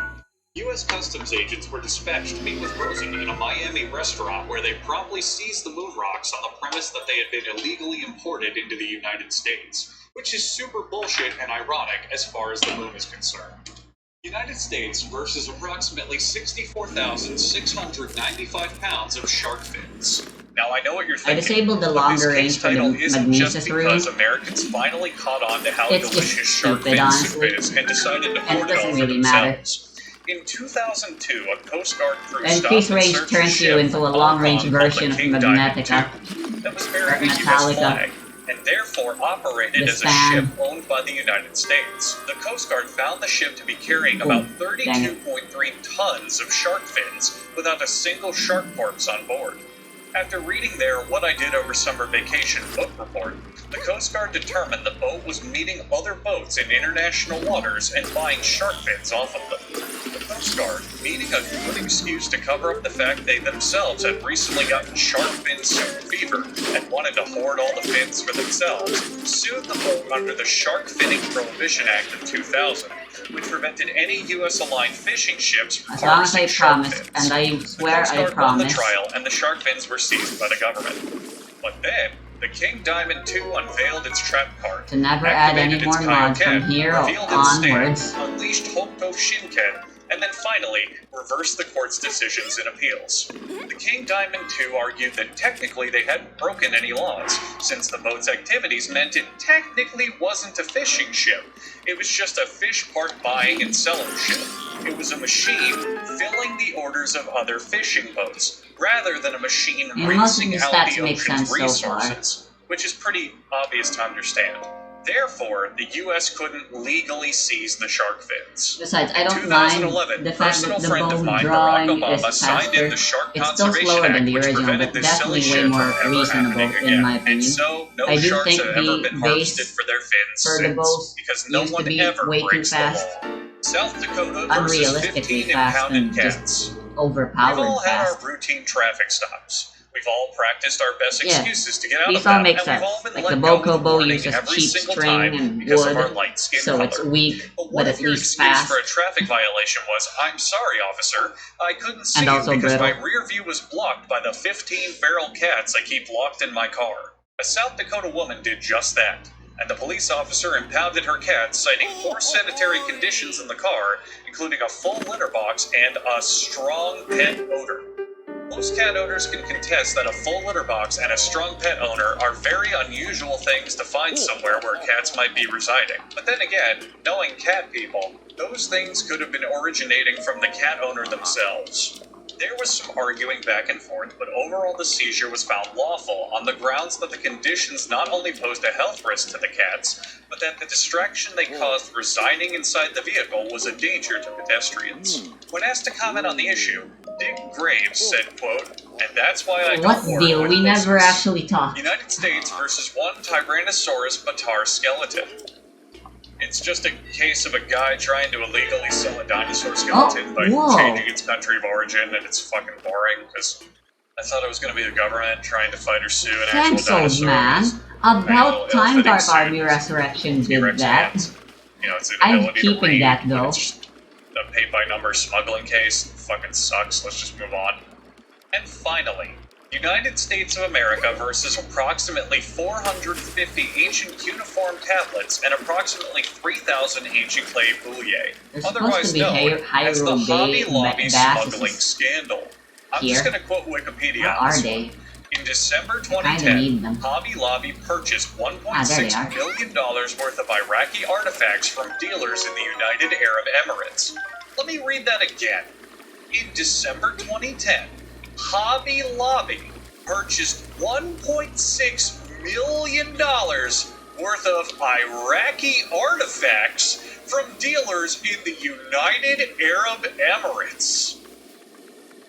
U.S. Customs agents were dispatched to meet with Rosen in a Miami restaurant where they promptly seized the moon rocks on the premise that they had been illegally imported into the United States, which is super bullshit and ironic as far as the moon is concerned. United States versus approximately 64,695 pounds of shark fins. Now I know what you're thinking. I disabled the longer range for the Magnesis room. Because Americans finally caught on to how delicious shark fin soup is and decided to hoard it all for themselves. In 2002, a Coast Guard crew increased range turns you into a long-range version of Magnetica. That was bearing a US flag, and therefore operated as a ship owned by the United States. The Coast Guard found the ship to be carrying about 32.3 tons of shark fins without a single shark corpse on board. After reading their What I Did Over Summer Vacation book report, the Coast Guard determined the boat was meeting other boats in international waters and buying shark fins off of them. The Coast Guard, needing a good excuse to cover up the fact they themselves had recently gotten shark fin soup fever and wanted to hoard all the fins for themselves, sued the boat under the Shark Finning Prohibition Act of 2000, which prevented any U.S.-aligned fishing ships from harvesting shark fins. And I swear the Coast Guard I won the promise. trial, and the shark fins were seized by the government. But then, the King Diamond 2 unveiled its trap card, To never add any more mods from here onwards. Unleashed Hokuto Shinken, and then finally, reversed the court's decisions in appeals. The King Diamond 2 argued that technically they hadn't broken any laws, since the boat's activities meant it technically wasn't a fishing ship. It was just a fish part buying and selling ship. It was a machine filling the orders of other fishing boats, rather than a machine rinsing out the ocean's resources, which is pretty obvious to understand. Therefore, the U.S. couldn't legally seize the shark fins. Besides, I don't In mind 2011, the fact personal that the friend of bone mine, Barack drawing is Obama, signed in the Shark It's still Conservation slower than Act, the which original, prevented but this silly definitely way shit more from ever reasonable, happening in again. my opinion. And so, no I do sharks think have ever the been harvested base for their fins for the since, boat because no used to one be ever way too breaks the fast. law. South Dakota versus Unrealistically 15 fast impounded and cats. just We've overpowered all had fast. our routine traffic stops. We've all practiced our best Yeah, excuses to get out these of all them, make and sense. we've all been Like let the go with a Bokobo warning uses every cheap single string time and because of our wood, light skin so color. it's weak, But what but if at your least excuse fast. for a traffic violation was, "I'm sorry, officer, I couldn't see And you also because my brittle. rear view was blocked by the 15 feral cats I keep locked in my car." A South Dakota woman did just that. and the police officer impounded her cat, citing poor sanitary conditions in the car, including a full litter box and a strong pet odor. Most cat owners can contest that a full litter box and a strong pet owner are very unusual things to find somewhere where cats might be residing. But then again, knowing cat people, those things could have been originating from the cat owner themselves. There was some arguing back and forth, but overall the seizure was found lawful on the grounds that the conditions not only posed a health risk to the cats, but that the distraction they caused residing inside the vehicle was a danger to pedestrians. When asked to comment on the issue, Dick Graves said, quote, "And that's why I What don't deal? work We with never lizards. actually talked. United States versus one Tyrannosaurus batar skeleton." It's just a case of a guy trying to illegally sell a dinosaur skeleton by whoa. changing its country of origin, and it's fucking boring, because I thought it was going to be the government trying to fight or sue an actual Cancelled, dinosaur. man. It's, About time ill-fitting Dark suit. Army Resurrection did T-Rex that. hands. You know, it's I'm inability to keeping read, that, though. It's just a paid-by-number smuggling case. It fucking sucks. Let's just move on. And finally, United States of America versus approximately 450 ancient cuneiform tablets and approximately 3,000 ancient clay bouillet, There's supposed otherwise to be known as the Hyrule Hobby Day Lobby Bass smuggling scandal. I'm here. just going to quote Wikipedia Where on are this they? one. In December Kinda need 2010, them. Hobby Lobby purchased there they $1.6 are. million worth of Iraqi artifacts from dealers in the United Arab Emirates. Let me read that again. In December 2010, Hobby Lobby purchased $1.6 million worth of Iraqi artifacts from dealers in the United Arab Emirates.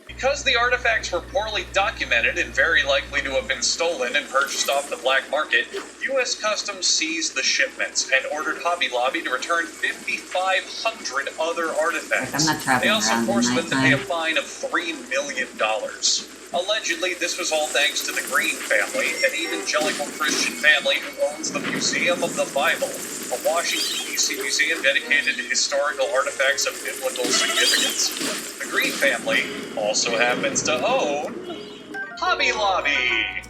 Because the artifacts were poorly documented and very likely to have been stolen and purchased off the black market, U.S. Customs seized the shipments and ordered Hobby Lobby to return 5,500 other artifacts. I'm not traveling They also around forced at them to pay a nighttime. fine of $3 million. Allegedly, this was all thanks to the Green family, an evangelical Christian family who owns the Museum of the Bible, a Washington, D.C. museum dedicated to historical artifacts of biblical significance. The Green family also happens to own Hobby Lobby.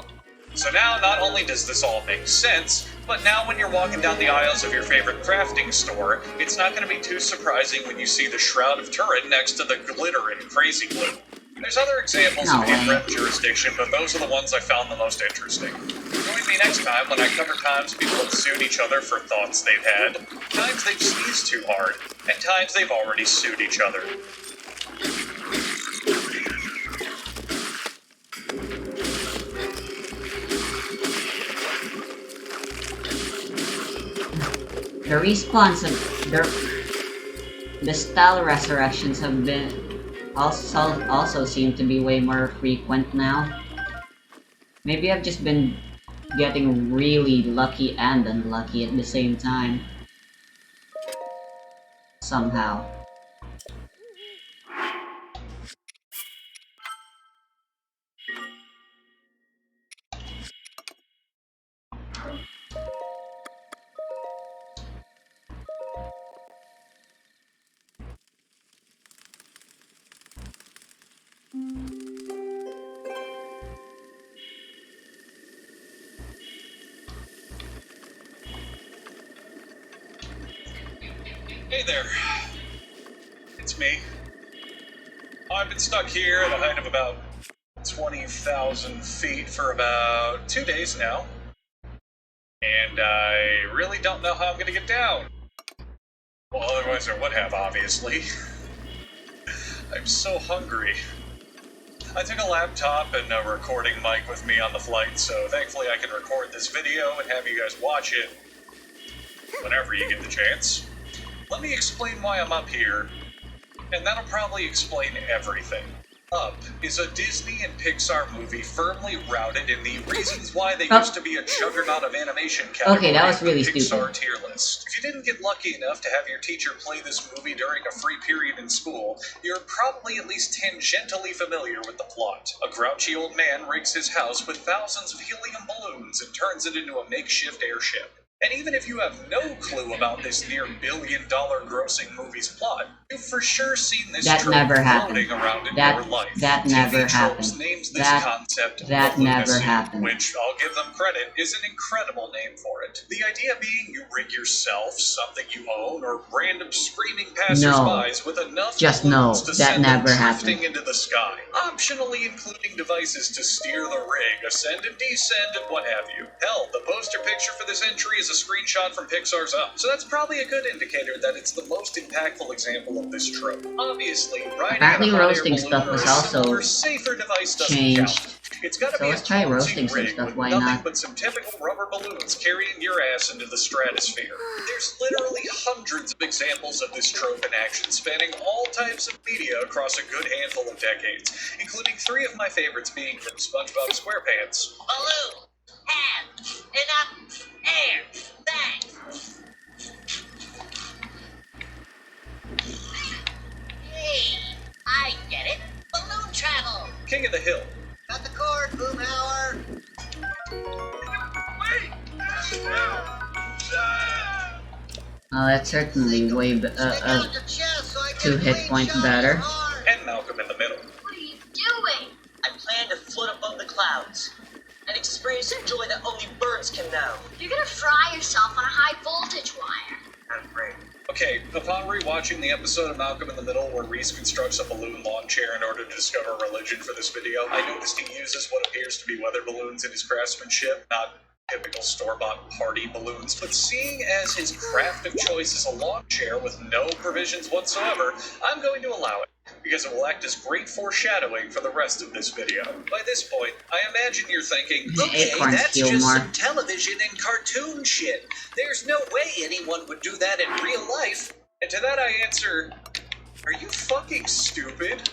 So now, not only does this all make sense, but now when you're walking down the aisles of your favorite crafting store, it's not going to be too surprising when you see the Shroud of Turin next to the glitter and crazy glue. There's other examples No of way. in-rep jurisdiction, but those are the ones I found the most interesting. Join me next time when I cover times people have sued each other for thoughts they've had, times they've sneezed too hard, and times they've already sued each other. The respawns of the style resurrections have been also seem to be way more frequent now. Maybe I've just been getting really lucky and unlucky at the same time. Somehow. Hey there. It's me. I've been stuck here at a height of about 20,000 feet for about 2 days now. And I really don't know how I'm gonna get down. Well, otherwise I would have, obviously. I'm so hungry. I took a laptop and a recording mic with me on the flight, so thankfully I can record this video and have you guys watch it whenever you get the chance. Let me explain why I'm up here, and that'll probably explain everything. Up is a Disney and Pixar movie firmly routed in the reasons why they used to be a juggernaut of animation category. Okay, that was really of the Pixar stupid. tier list. If you didn't get lucky enough to have your teacher play this movie during a free period in school, you're probably at least tangentially familiar with the plot. A grouchy old man rigs his house with thousands of helium balloons and turns it into a makeshift airship. And even if you have no clue about this near billion-dollar grossing movie's plot, you've for sure seen this That trope never happened. floating around in That- your life. that TV never Tropes happened. names this That- concept that never lunacy, happened. which, I'll give them credit, is an incredible name for it. The idea being you rig yourself, something you own, or random screaming passersby with enough Just balloons no, to that send them never drifting happened. into the sky, optionally including devices to steer the rig, ascend and descend, and what have you. Hell, the poster picture for this entry is a screenshot from Pixar's Up, so that's probably a good indicator that it's the most impactful example of this trope. Obviously, riding Apparently in a hot air roasting balloon stuff or was a also similar, safer device doesn't changed. count. It's gotta So be let's a try clumsy roasting some rig stuff, with why nothing not? but some typical rubber balloons carrying your ass into the stratosphere. There's literally hundreds of examples of this trope in action, spanning all types of media across a good handful of decades, including 3 of my favorites being from SpongeBob SquarePants. Balloon, hands, enough air, thanks. Hey, I get it. Balloon travel. King of the Hill. Got the cord, Boomhauer. Wait! Oh, that's certainly way Stick out your chest so I can 2 hit clean points shot better. your heart. And Malcolm in the Middle. What are you doing? I plan to float above the clouds and experience the joy that only birds can know. You're gonna fry yourself on a high voltage wire. I'm afraid. Okay, upon rewatching the episode of Malcolm in the Middle where Reese constructs a balloon lawn chair in order to discover a religion for this video, I noticed he uses what appears to be weather balloons in his craftsmanship, not typical store-bought party balloons. But seeing as his craft of choice is a lawn chair with no provisions whatsoever, I'm going to allow it, because it will act as great foreshadowing for the rest of this video. By this point, I imagine you're thinking, okay, Acorns that's steal just more. some television and cartoon shit. There's no way anyone would do that in real life. And to that I answer, are you fucking stupid?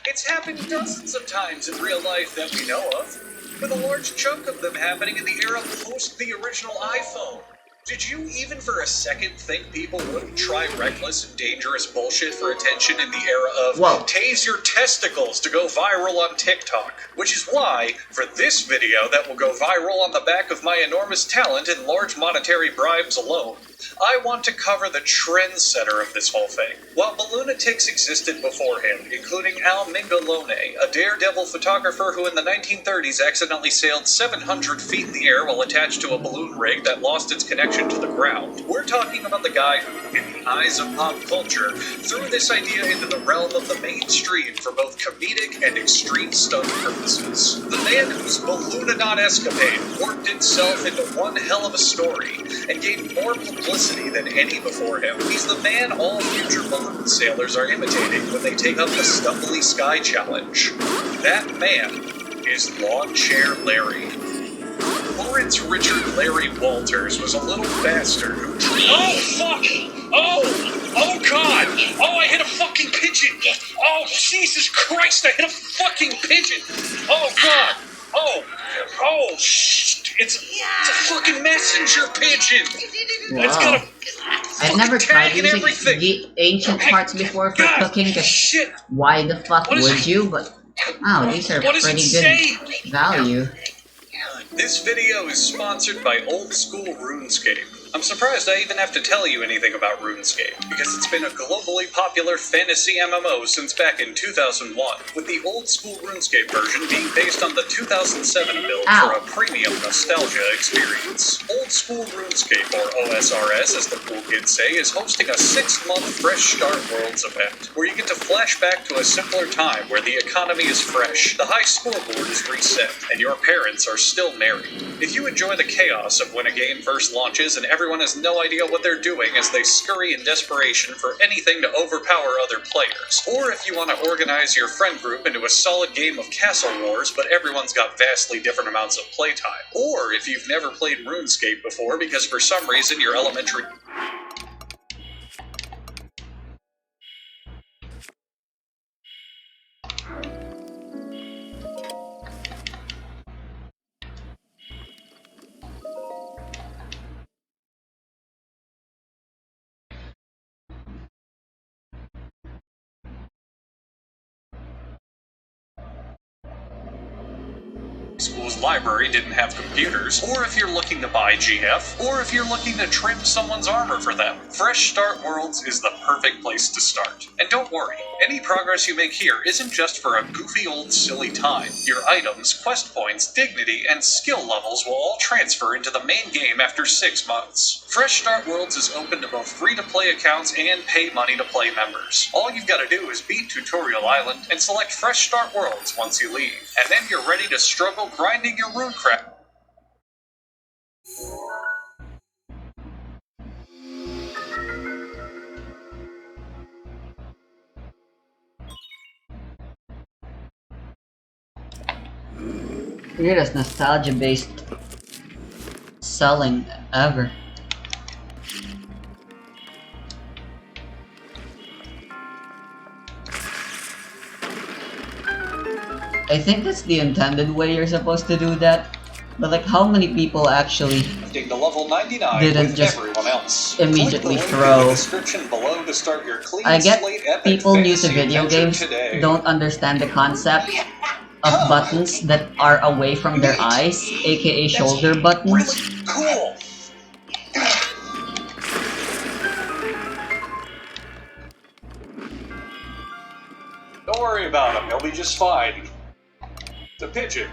It's happened dozens of times in real life that we know of, with a large chunk of them happening in the era post the original iPhone. Did you even for a second think people wouldn't try reckless and dangerous bullshit for attention in the era of Whoa. tase your testicles to go viral on TikTok? Which is why, for this video that will go viral on the back of my enormous talent and large monetary bribes alone, I want to cover the trendsetter of this whole thing. While Balloonatics existed before him, including Al Mingolone, a daredevil photographer who in the 1930s accidentally sailed 700 feet in the air while attached to a balloon rig that lost its connection to the ground, we're talking about the guy who, in the eyes of pop culture, threw this idea into the realm of the mainstream for both comedic and extreme stunt purposes. The man whose Balloonaut escapade warped itself into one hell of a story and gained more publicity than any before him. He's the man all future balloon sailors are imitating when they take up the Stumbly Sky Challenge. That man is Lawn Chair Larry. Lawrence Richard Larry Walters was a little bastard who... Oh, fuck! Oh, God! Oh, I hit a fucking pigeon! Oh, Jesus Christ, I hit a fucking pigeon! Oh, God! Oh, it's a fucking messenger pigeon! It's got a I've never tried tag and using everything. the ancient parts before for God, cooking, cause shit! why the fuck What is would it? you? But wow, these are What does pretty it good say? value. This video is sponsored by Old School RuneScape. I'm surprised I even have to tell you anything about RuneScape, because it's been a globally popular fantasy MMO since back in 2001, with the Old School RuneScape version being based on the 2007 build Ow. for a premium nostalgia experience. Old School RuneScape, or OSRS as the cool kids say, is hosting a 6-month Fresh Start Worlds event, where you get to flash back to a simpler time where the economy is fresh, the high scoreboard is reset, and your parents are still married. If you enjoy the chaos of when a game first launches and everyone has no idea what they're doing as they scurry in desperation for anything to overpower other players, or if you want to organize your friend group into a solid game of Castle Wars but everyone's got vastly different amounts of playtime, or if you've never played RuneScape before because for some reason your elementary... school's library didn't have computers, or if you're looking to buy GF, or if you're looking to trim someone's armor for them, Fresh Start Worlds is the perfect place to start. And don't worry, any progress you make here isn't just for a goofy old silly time. Your items, quest points, dignity, and skill levels will all transfer into the main game after 6 months. Fresh Start Worlds is open to both free-to-play accounts and pay money to play members. All you've got to do is beat Tutorial Island and select Fresh Start Worlds once you leave, and then you're ready to struggle grinding your runecraft. Weirdest nostalgia-based selling ever. I think that's the intended way you're supposed to do that, but like how many people actually To level 99 didn't with just everyone else. immediately Click the link in throw? the description below to start your clean I get slate epic people new to fantasy video adventure games today. don't understand the concept of buttons that are away from their eyes, aka shoulder buttons. Really cool. Don't worry about them, they'll be just fine. It's a pigeon.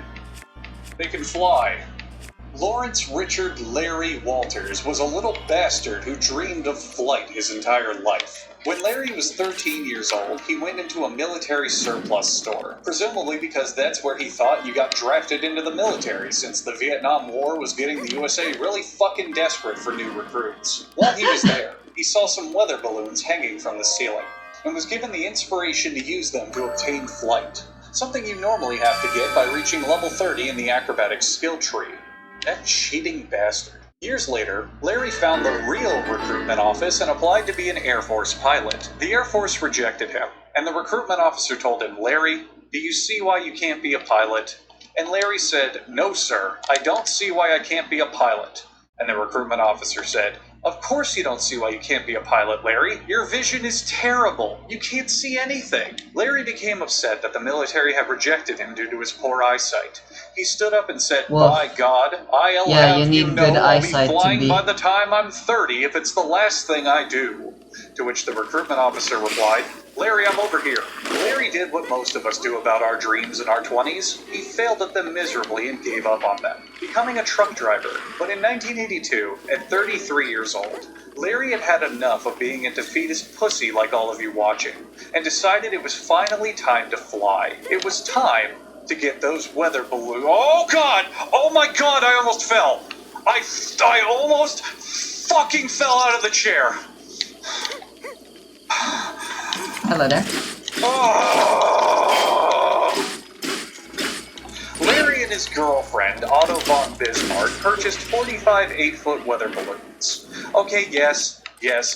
They can fly. Lawrence Richard Larry Walters was a little bastard who dreamed of flight his entire life. When Larry was 13 years old, he went into a military surplus store, presumably because that's where he thought you got drafted into the military, since the Vietnam War was getting the USA really fucking desperate for new recruits. While he was there, he saw some weather balloons hanging from the ceiling, and was given the inspiration to use them to obtain flight, something you normally have to get by reaching level 30 in the acrobatics skill tree. That cheating bastard. Years later, Larry found the real recruitment office and applied to be an Air Force pilot. The Air Force rejected him, and the recruitment officer told him, "Larry, do you see why you can't be a pilot?" And Larry said, "No, sir, I don't see why I can't be a pilot." And the recruitment officer said, "Of course you don't see why you can't be a pilot, Larry. Your vision is terrible. You can't see anything." Larry became upset that the military had rejected him due to his poor eyesight. He stood up and said, Well, "By God, I'll yeah, have you need know good I'll be eyesight to flying be- by the time I'm 30 if it's the last thing I do." To which the recruitment officer replied, "Larry, I'm over here." Larry did what most of us do about our dreams in our 20s. He failed at them miserably and gave up on them, becoming a truck driver. But in 1982, at 33 years old, Larry had had enough of being a defeatist pussy like all of you watching, and decided it was finally time to fly. It was time to get those weather balloons. Oh God! Oh my God! I almost fell. I almost fucking fell out of the chair. Hello there. Larry and his girlfriend, Otto von Bismarck, purchased 45 8-foot weather balloons. Okay, yes,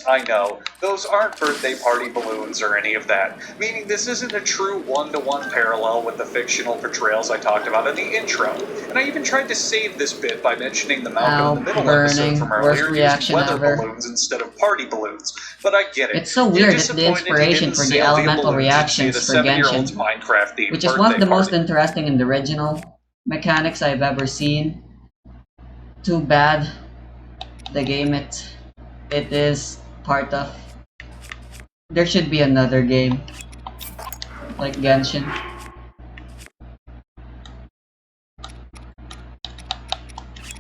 I know. Those aren't birthday party balloons or any of that, meaning this isn't a true one-to-one parallel with the fictional portrayals I talked about in the intro. And I even tried to save this bit by mentioning the Malcolm in the Middle episode from worst earlier, used reaction weather ever. balloons instead of party balloons. But I get it. It's so You're weird that the disappointed you inspiration didn't for the sail via elemental balloons reactions to see for the 7-year-old's Genshin, Minecraft-themed which is one of the birthday most party. interesting and original mechanics I've ever seen. Too bad the game it is part of. There should be another game like Genshin.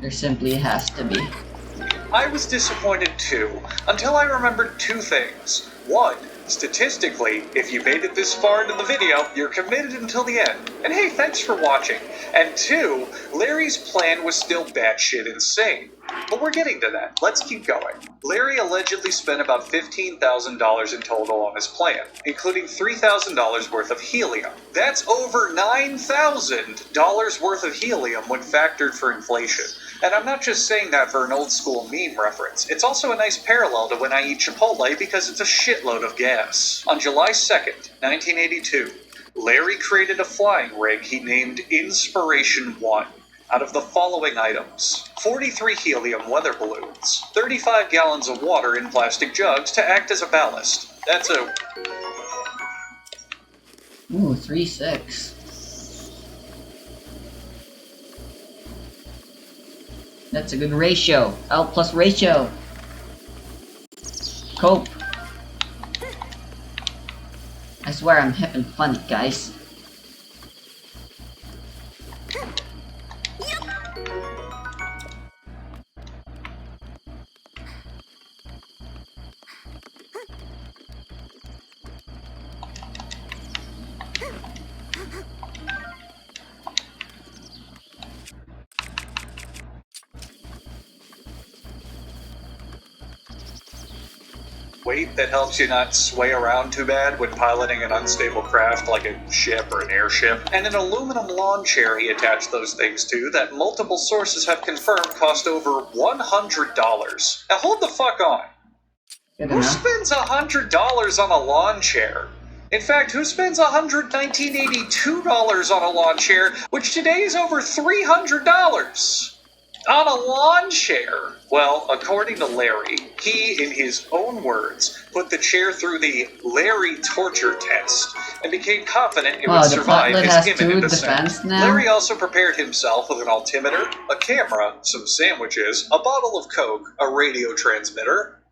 There simply has to be. I was disappointed too, until I remembered two things. One, statistically, if you made it this far into the video, you're committed until the end. And hey, thanks for watching. And two, Larry's plan was still batshit insane. But we're getting to that. Let's keep going. Larry allegedly spent about $15,000 in total on his plan, including $3,000 worth of helium. That's over $9,000 worth of helium when factored for inflation. And I'm not just saying that for an old school meme reference. It's also a nice parallel to when I eat Chipotle because it's a shitload of gas. On July 2nd, 1982, Larry created a flying rig he named Inspiration 1 out of the following items: 43 helium weather balloons, 35 gallons of water in plastic jugs to act as a ballast. That's a... Ooh, 3-6. That's a good ratio. L plus ratio. Cope. I swear I'm hip and funny, guys. Weight that helps you not sway around too bad when piloting an unstable craft like a ship or an airship, and an aluminum lawn chair he attached those things to that multiple sources have confirmed cost over $100. Now hold the fuck on. Good Who enough. spends $100 on a lawn chair? In fact, who spends $119.82 on a lawn chair, which today is over $300? On a lawn chair? Well, according to Larry, he, in his own words, put the chair through the Larry torture test and became confident it Wow, would the survive Plotlet his has imminent two descent. defense now? Larry also prepared himself with an altimeter, a camera, some sandwiches, a bottle of Coke, a radio transmitter.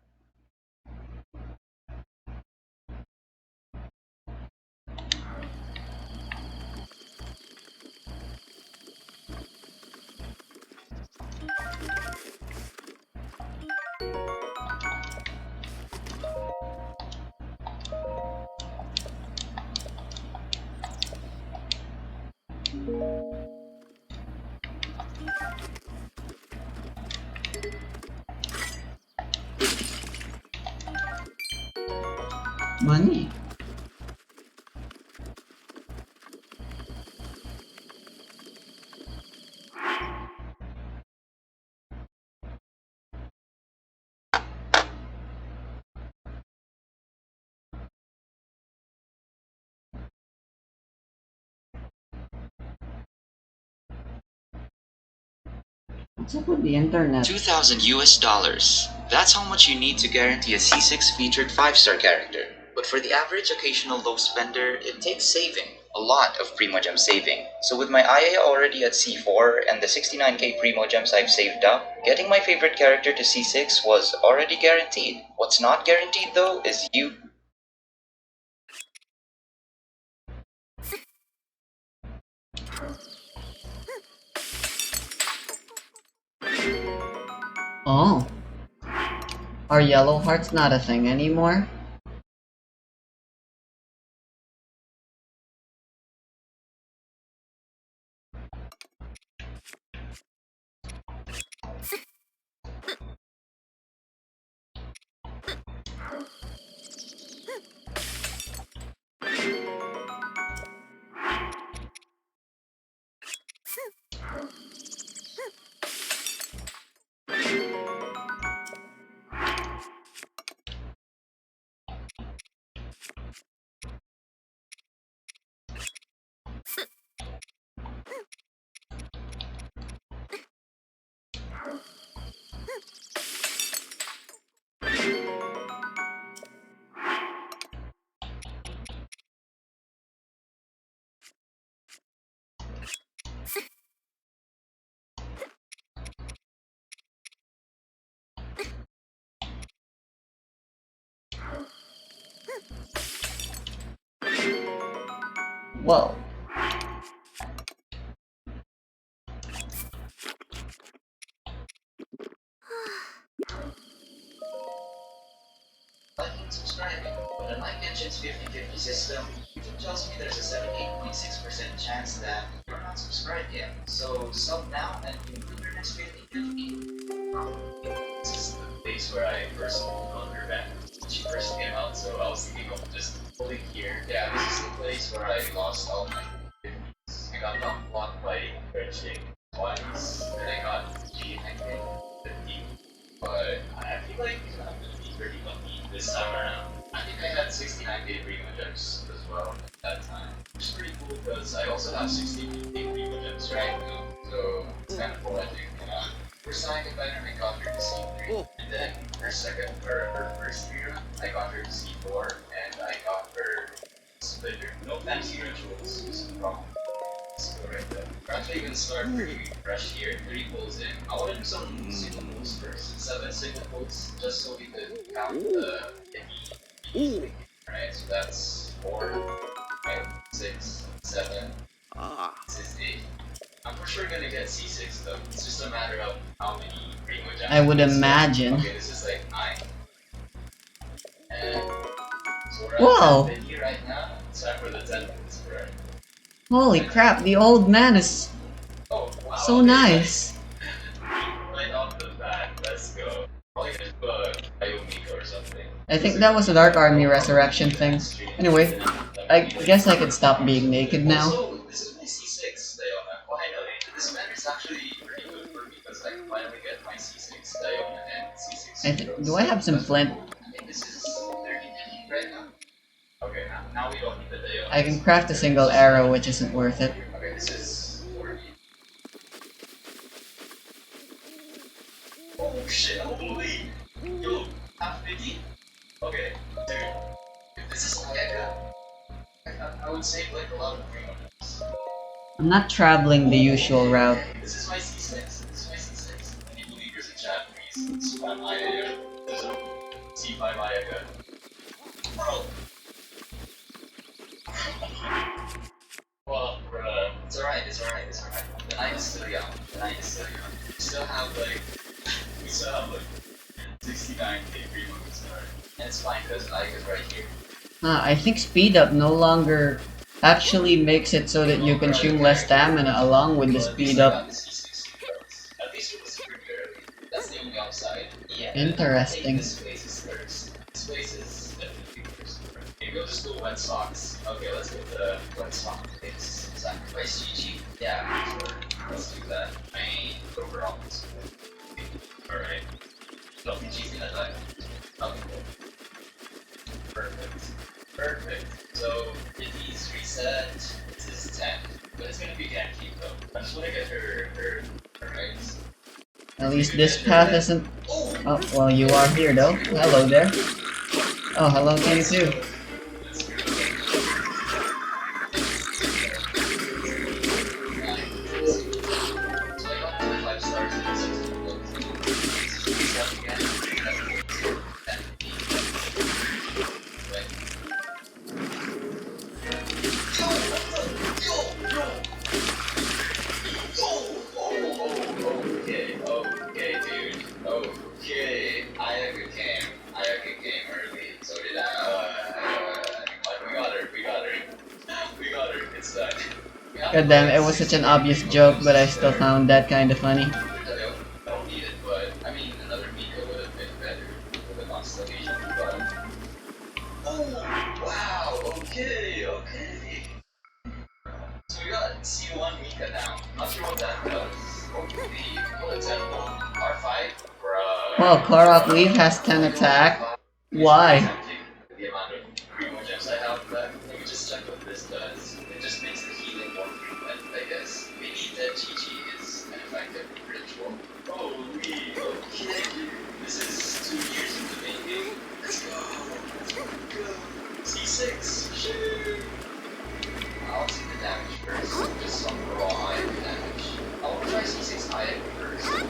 Money. What's up with the internet? 2,000 US dollars. That's how much you need to guarantee a C6 featured 5-star character. But for the average occasional low spender, it takes saving. A lot of Primogem saving. So with my IA already at C4 and the 69k Primogems I've saved up, getting my favorite character to C6 was already guaranteed. What's not guaranteed though is you. Oh. Are yellow hearts not a thing anymore? Whoa. Liking and subscribing. But unlike Genshin's 50-50 system, YouTube tells me there's a 78.6% chance that you're not subscribed yet. So sub now and include your next 50-50. This is the place where I first got her back when she first came out, so I was thinking of just pulling here. Yeah, this is the place where I lost all my 50s. I got top blocked by Chick twice, and I got G, I think, 50. But I feel like I'm gonna be pretty lucky this time around. I think I had 69k Primogems as well at that time. Which is pretty cool because I also have 68k Primogems right now. So it's kind of cool, I think. First time I finally got her to C3, and then her first year, I got her to C4, and I got her Splitter. No fancy rituals, just from. Let's go right there. We're actually gonna gonna start pretty fresh here. 3 pulls in. I wanna do some single pulls first. 7 single pulls, just so we could count the hit. Right, so that's 4, 5, 6, 7. This is 8. I'm for sure gonna get C6 though. It's just a matter of how many Primo Gems. I would imagine. Okay, this is like 9. And so we're Whoa. at 50 right now. It's time for the 10 minutes, right? Holy crap, the old man is Oh, wow. so okay, nice. Right off the bat, let's go. Probably gonna do a Ayomiko or something. I think that was a Dark Army resurrection thing. Anyway, I guess I could stop being naked now. Also, this is my C6 Diona. Finally, this banner is actually pretty good for me because I can finally get my C6 Diona and C6. Do I have some flint? I think this is 30 right now. Okay, now we don't need the Diona. I can craft a single arrow, which isn't worth it. Okay, this is 40. Oh shit, holy! Yo, half 50? Okay, dude. If this is Ayaga, I would save like a lot of premiums. I'm not traveling the usual route. This is my C6. This is my C6. Any believers in chat, please spam Ayaga. There's a C5 Ayaga. Bro! Well, it's alright, it's alright, it's alright. The night is still young. The night is still young. We still have like 69k free moves. And it's fine because Ayaga's right here. I think speed up no longer actually makes it so that you consume less stamina along with the speed up. At least it was pretty early. That's the only upside. Yeah. Interesting. This place is first. This place is definitely first. Okay, we'll just go wet socks. Okay, let's go to the wet sock place. Sacrifice GG. Yeah, sure. Let's do that. Overall. Alright. LPG's gonna die. Okay, cool. Perfect. Perfect. So, Kitty's reset. This is 10. But it's gonna be Genki though. I just wanna get her rights. At least this path isn't... Oh, well, you are here though. Hello there. Oh, hello to you too. Let's go. So I got to the 5 stars in 16 looks. Reset again. God damn, it was such an obvious joke, but I still found that kind of funny. I don't need it, but I mean, another Miko would have been better with a constellation. But oh wow, okay. So we got C1 Mika now. Not sure what that does. Hopefully, we'll temple R5 for Well, Korok Leaf has 10 attack. Why? The amount of Primo Gems I have left. Let me just check what this does. It just makes the healing more frequent, I guess. Maybe that GG is an effective ritual. Holy, okay. This is 2 years in the making. Let's go. C6. Shoo. I'll see the damage first. Just some raw iron damage. I will try C6 iron first.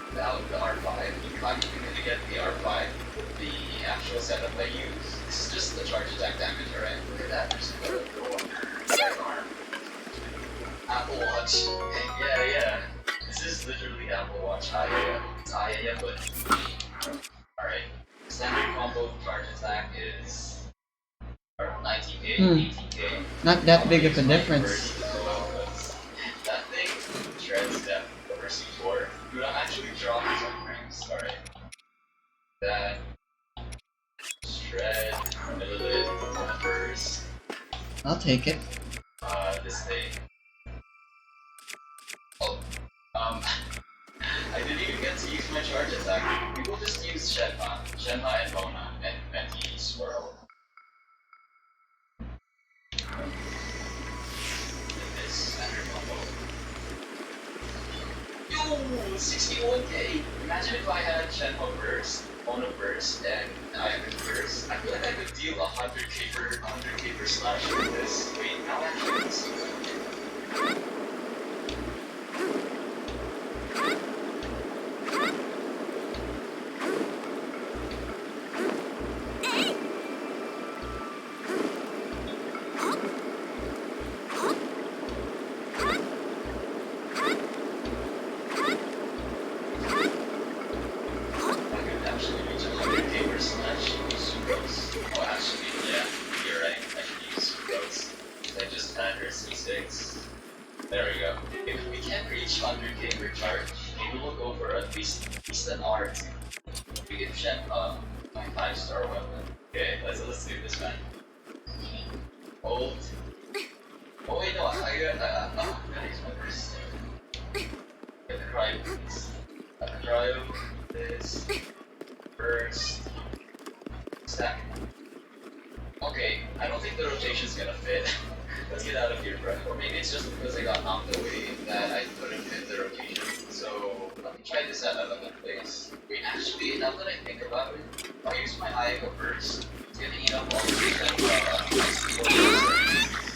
Without the R5, I'm even gonna get the R5 with the actual setup I use. This is just the charge attack damage, alright? Look at that, there's a sidearm. Apple Watch. Yeah. This is literally Apple Watch. It's Ayaya, but alright. Standard combo charge attack is 19k, 18k. Not that big of a difference. That thing shreds death over C4. Dude, I'm actually drawing some frames. Alright. That. Shred. Lilith. Numbers. I'll take it. This thing. Oh. I didn't even get to use my charge attack. We will just use Shenma and Mona and Venti Swirl. 21k. Imagine if I had Shenhua burst, Ono burst, and Diamond burst. I feel like I could deal 100k per slash with this. Wait, now actually let's see. There we go. If we can reach 100k per charge, maybe we'll go for at least an R2. We can check my 5-star weapon. Okay, let's do this, man. Hold. Oh wait, no, I gotta use my first. Get the cryo, please. The cryo, this, first, stack. Okay, I don't think the rotation's gonna fit. Let's get out of here, bro. Or maybe it's just because I got knocked away that I couldn't fit the rotation. So let me try this at another place. Wait, actually, now that I think about it, if I use my Ayaka first, it's gonna eat up all the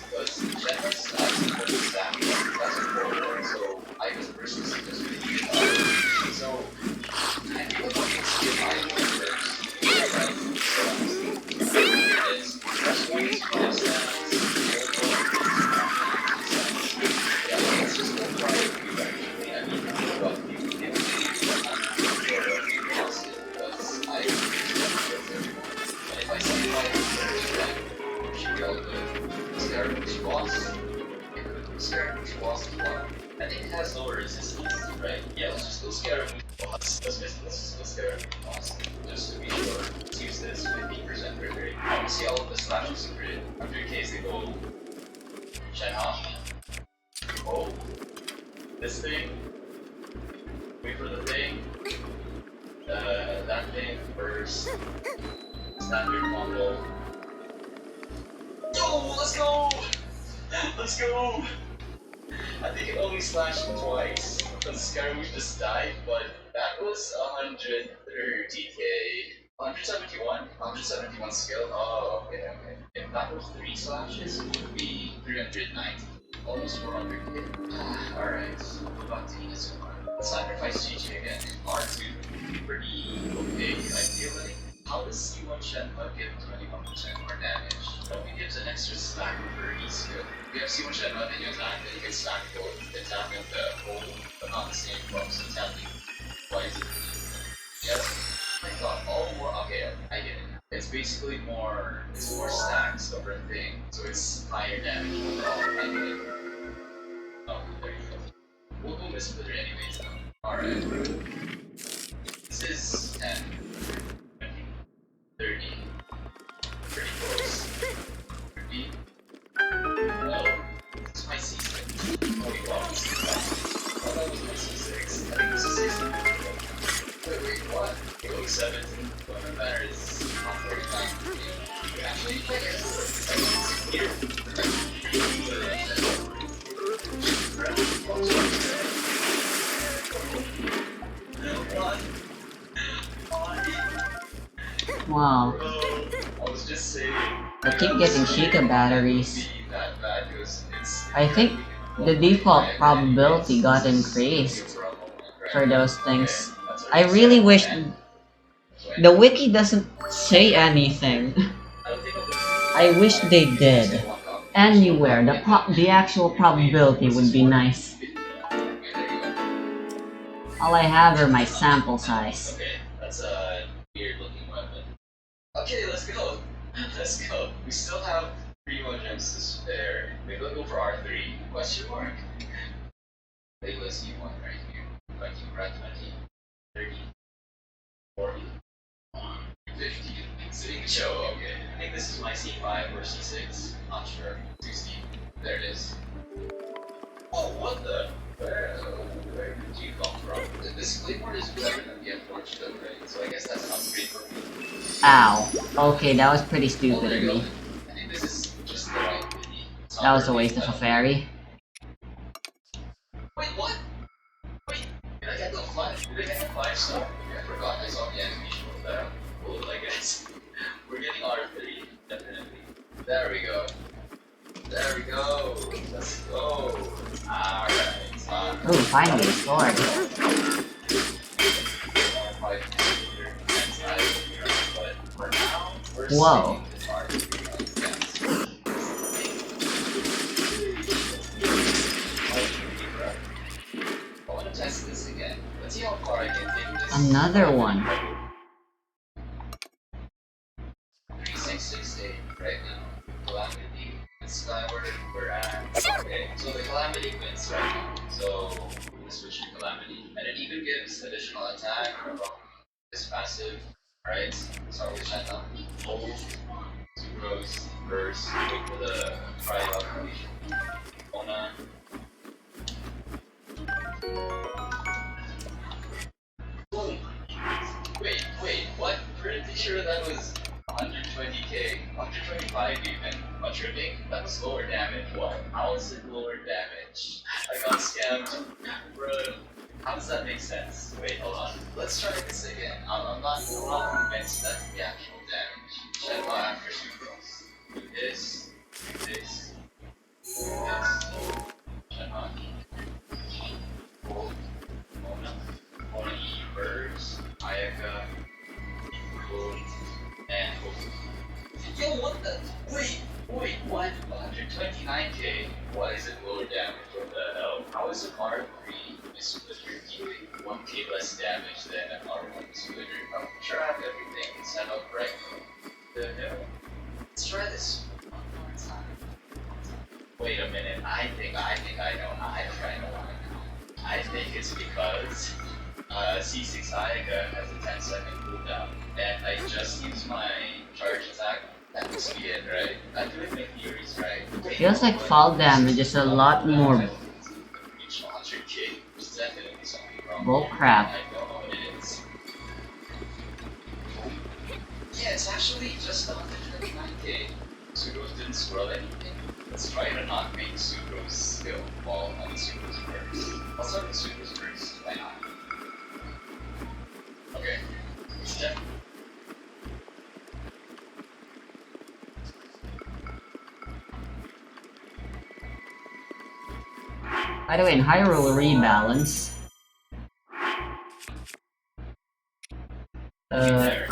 because Shenhua's stack, that's important. So Ayaka's first is just gonna eat it up. So I think I'm going to skip Ayaka first. That's one is five stacks. I think it has lower resistance, right? Yeah, let's just go Scaramouche boss. Let's just go Scaramouche boss. Just to be sure. Let's use this 15% per grade. I want to see all of the slashes in grid. After in case they go Shenhua. Oh. This thing. Wait for the thing. That thing first. Standard combo. Yo, let's go! Let's go! I think it only slashed twice because Scaramouche just died, but that was 130k. 171 skill. Oh, okay. If that was 3 slashes, it would be 390. Almost 400k. Alright, back to Inazuma. Let's sacrifice GG again. R2, pretty okay, I feel like. How does C1 Shenhua give 21% more damage? It only gives an extra stack per E-skill. We have C1 Shenhua and you attack, then you can stack both attack and the whole, but not the same props attacking. Why is it? Yes, I thought, okay, I get it. It's basically more stacks over a thing, so it's higher damage overall. I get it. Oh, there you go. We'll go Mist-Splitter anyways though. Alright. This is 10. 30. Pretty close. 30. No. This is my C6. Oh wait, wow. Oh, that was my C6. I think this is 16. Wait, what? It goes 17. What matters is not 49. You actually play it. Here. Wow. I was just saying. I keep getting Sheikah batteries. That bad because it's. I think the default probability got increased for those things. I really wish the wiki doesn't say anything. I wish they did. Anywhere, the actual probability would be nice. All I have are my sample size. Okay, that's a weird looking weapon. Okay, let's go. Let's go. We still have 3 more gems to spare. Maybe we'll go for R3. Question mark? Playlist you want right here. 20, right? 20, 30, 40, 50. Sitting show, okay. I think this is my C5 or C6. Not sure. Too steep. There it is. Oh, what the? Where did you come from? This Claymore is better than the Unfortunate, right? So I guess that's an upgrade for me. Ow. Okay, that was pretty Oh, stupid there of you me. go. I think this is just the right mini. That was a waste of a fairy. Wait, what? Wait, did I get the flash? Did I finally a sword. Whoa. I want to test this again. Let's see how far I can take this. Another one. 3668 right now. Calamity and Skyward, we're at. Okay, so the Calamity wins right now. So we switch to Calamity. And it even gives additional attack from this passive, right? So we shut down. Hold, Sucrose, Burst, wait for the Cry of Completion. Ona. Boom! Wait, what? Pretty sure that was 120k, 125 even. But tripping? That was lower damage. What? How is it lower damage? I got scammed. Bro, how does that make sense? Wait, hold on. Let's try this again. I'm not convinced that's the actual damage. Shed Law after Sucrose. Do this, do this, do this. Shed Law. Hold. Mona E, Burst, Ayaka, Hold, and Hold. Yo, what the? Wait, what? 129k? Why is it lower damage? What the hell? How is an R3 splitter dealing 1k less damage than an R1 splitter? I'm sure I have everything set up right. The hell? Let's try this one more time. Wait a minute, I think I know. I think it's because C6 Ayaka has a 10-second cooldown, and I just used my charge attack. That must be it, right? I'm doing my theories right. Wait, Feels like fall damage is a lot more Reach 100k. There's definitely something wrong. bull crap. I don't know what it is. Yeah, it's actually just 129k. Sucrose didn't scroll anything. Let's try to not make Sucrose skill fall on Sucrose first. I'll start with Sucrose first. Why not? Okay. Step. By the way, in Hyrule Rebalance,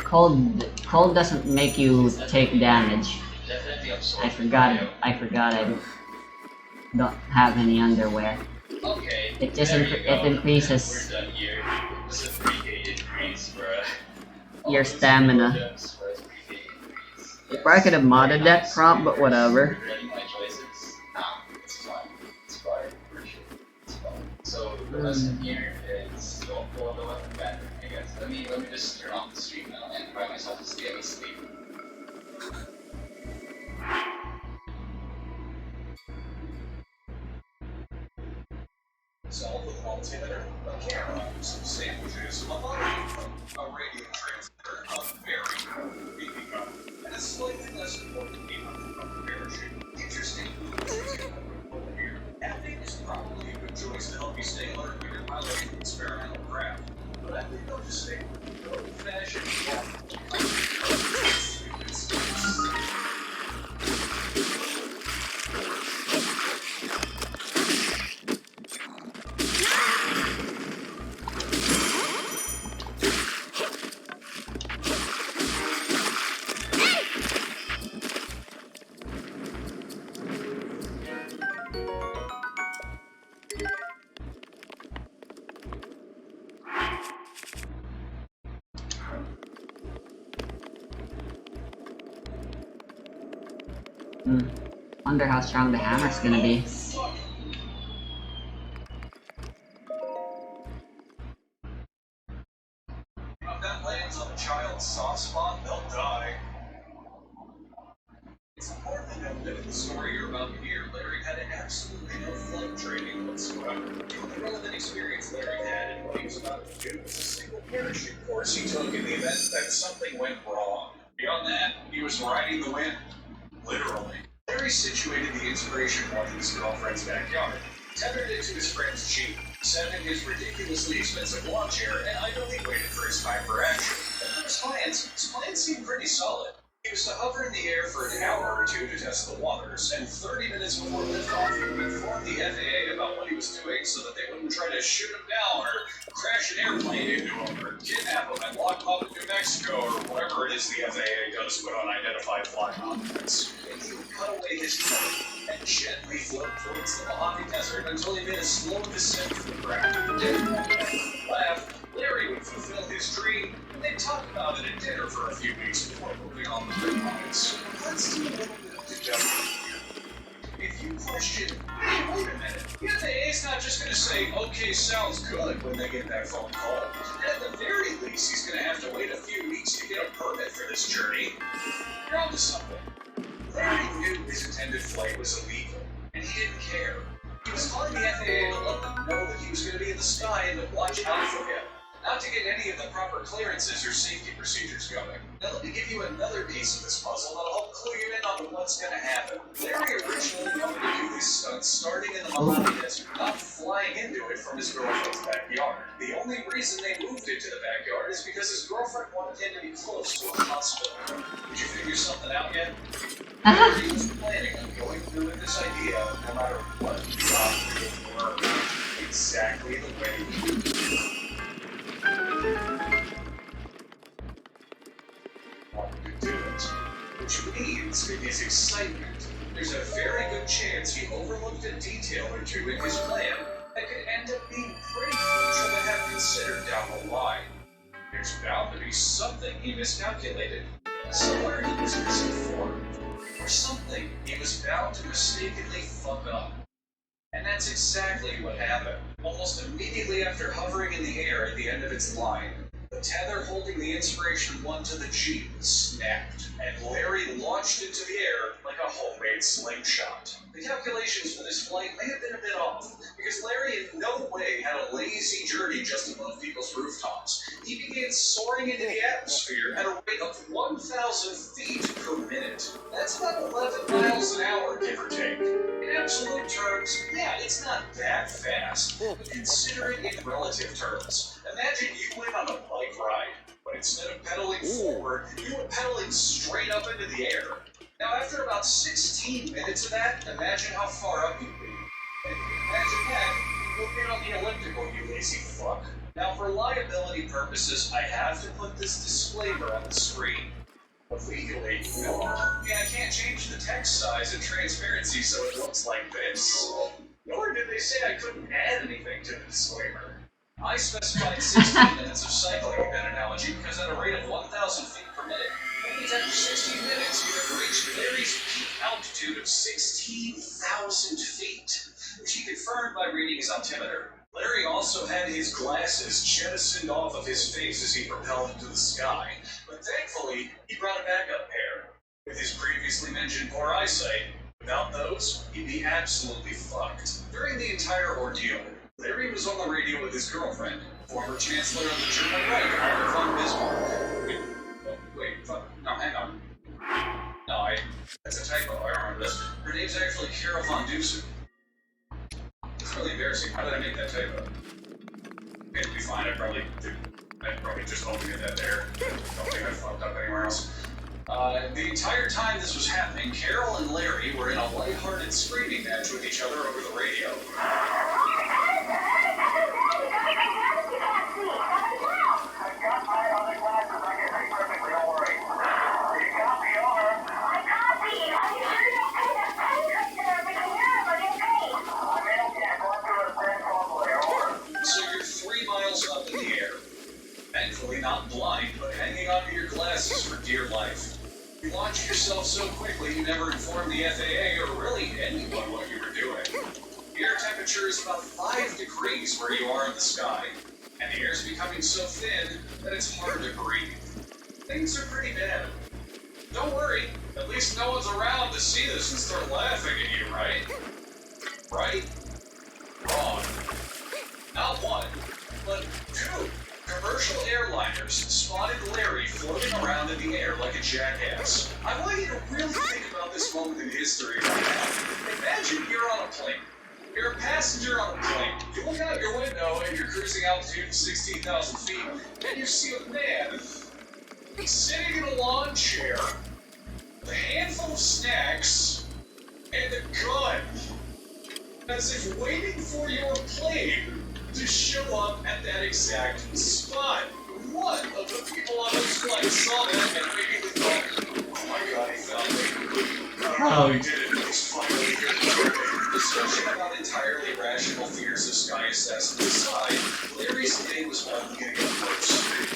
cold doesn't make you take damage. Definitely absorb. I forgot I don't have any underwear. Okay. It just there you it go. increases We're done here. This is a 3k increase for your stamina. Gems for a 3k increase. You probably could have modded that prompt, but whatever. Regretting my choices? Nah, it's fine. It's fine, for sure. It's fine. So the lesson here is don't pull the weapon pattern, I guess. Let me just turn off the stream now and try myself to stay asleep. Solve with an altimeter, a camera, some sandwiches, a bottle of a radio transmitter, a bearing, beeping gun, and a slightly less important beam from the parachute. Interesting. Here, having is probably a good choice to help you stay alert when you're piloting an experimental craft. But I think I'll just stick with the old-fashioned Wonder how strong the hammer's gonna be. If that lands on a child's soft spot, they'll die. It's important to note that in the story you're about to hear, Larry had absolutely no flight training whatsoever. The only relevant experience Larry had in what he was about to do was a single parachute course he took in the event that something went wrong. Beyond that, he was riding the wind. Literally. Larry situated the inspiration point in his girlfriend's backyard, tethered it to his friend's Jeep, sat in his ridiculously expensive lawn chair, and idly waited for his time for action. And for his plans seemed pretty solid. He was to hover in the air for an hour or two to test the waters, and 30 minutes before liftoff, he would inform the FAA about what he was doing so that they wouldn't try to shoot him down or crash an airplane into him or kidnap him and lock him up in New Mexico or whatever it is the FAA does with unidentified flying objects. And he would cut away his tail and gently float towards the Mojave Desert until he made a slow descent to the ground. Laugh. Larry would fulfill his dream, and they'd talk about it at dinner for a few weeks before moving on with their lives. Let's do a little bit of deduction here. If you question, hey, wait a minute, the FAA's not just going to say, okay, sounds good when they get that phone call. And at the very least, he's going to have to wait a few weeks to get a permit for this journey. You're onto something. Larry knew his intended flight was illegal, and he didn't care. He was calling the FAA to let them know that he was going to be in the sky and to watch out for him. Not to get any of the proper clearances or safety procedures going. Now let me give you another piece of this puzzle that'll help clue you in on what's going to happen. Larry originally wanted to do his stunts starting in the Mojave Desert, not flying into it from his girlfriend's backyard. The only reason they moved it to the backyard is because his girlfriend wanted him to be close to a hospital. Did you figure something out yet? Larry was planning on going through with this idea no matter what the obstacles were. Exactly the way he wanted to do it. Which means, in his excitement, there's a very good chance he overlooked a detail or two in his plan that could end up being pretty crucial to have considered down the line. There's bound to be something he miscalculated, somewhere he was misinformed, or something he was bound to mistakenly fuck up. And that's exactly what happened. Almost immediately after hovering in the air at the end of its line, the tether holding the Inspiration 1 to the Jeep snapped, and Larry launched into the air like a homemade slingshot. The calculations for this flight may have been a bit off, because Larry in no way had a lazy journey just above people's rooftops. He began soaring into the atmosphere at a rate of 1,000 feet per minute. That's about 11 miles an hour, give or take. In absolute terms, yeah, it's not that fast, but consider it in relative terms. Imagine you went on a bike ride, but instead of pedaling forward, you were pedaling straight up into the air. Now, after about 16 minutes of that, imagine how far up you'd be. And imagine that, you'll get on the elliptical, you lazy fuck. Now, for liability purposes, I have to put this disclaimer on the screen. But legally, no. And I can't change the text size and transparency so it looks like this. Nor did they say I couldn't add anything to the disclaimer. I specified 16 minutes of cycling in that analogy because at a rate of 1,000 feet per minute, that means after 16 minutes you have reached Larry's peak altitude of 16,000 feet, which he confirmed by reading his altimeter. Larry also had his glasses jettisoned off of his face as he propelled into the sky, but thankfully, he brought a backup pair. With his previously mentioned poor eyesight, without those, he'd be absolutely fucked. During the entire ordeal, Larry was on the radio with his girlfriend, former Chancellor of the German Reich, Otto von Bismarck. No, hang on. No, that's a typo, I remember this. Her name's actually Kara von Dusen. It's really embarrassing. How did I make that typo? Okay, it'll be fine. I probably just opened it that there. Don't think I fucked up anywhere else. The entire time this was happening, Carol and Larry were in a lighthearted screaming match with each other over the radio. Thankfully not blind, but hanging onto your glasses for dear life. You launched yourself so quickly you never informed the FAA or really anyone what you were doing. The air temperature is about 5 degrees where you are in the sky, and the air's becoming so thin that it's hard to breathe. Things are pretty bad. Don't worry, at least no one's around to see this and start laughing at you, right? Right? Wrong. Not one, but two. Commercial airliners spotted Larry floating around in the air like a jackass. I want you to really think about this moment in history right now. Imagine you're on a plane. You're a passenger on a plane. You look out your window and you're cruising altitude 16,000 feet, and you see a man sitting in a lawn chair as if waiting for your plane to show up at that exact spot. One of the people on those flights saw that and immediately thought, oh my god, he found me. Oh, he did it. He's finally here. Discussion about entirely rational fears of sky assassins aside, Larry's day was only getting worse.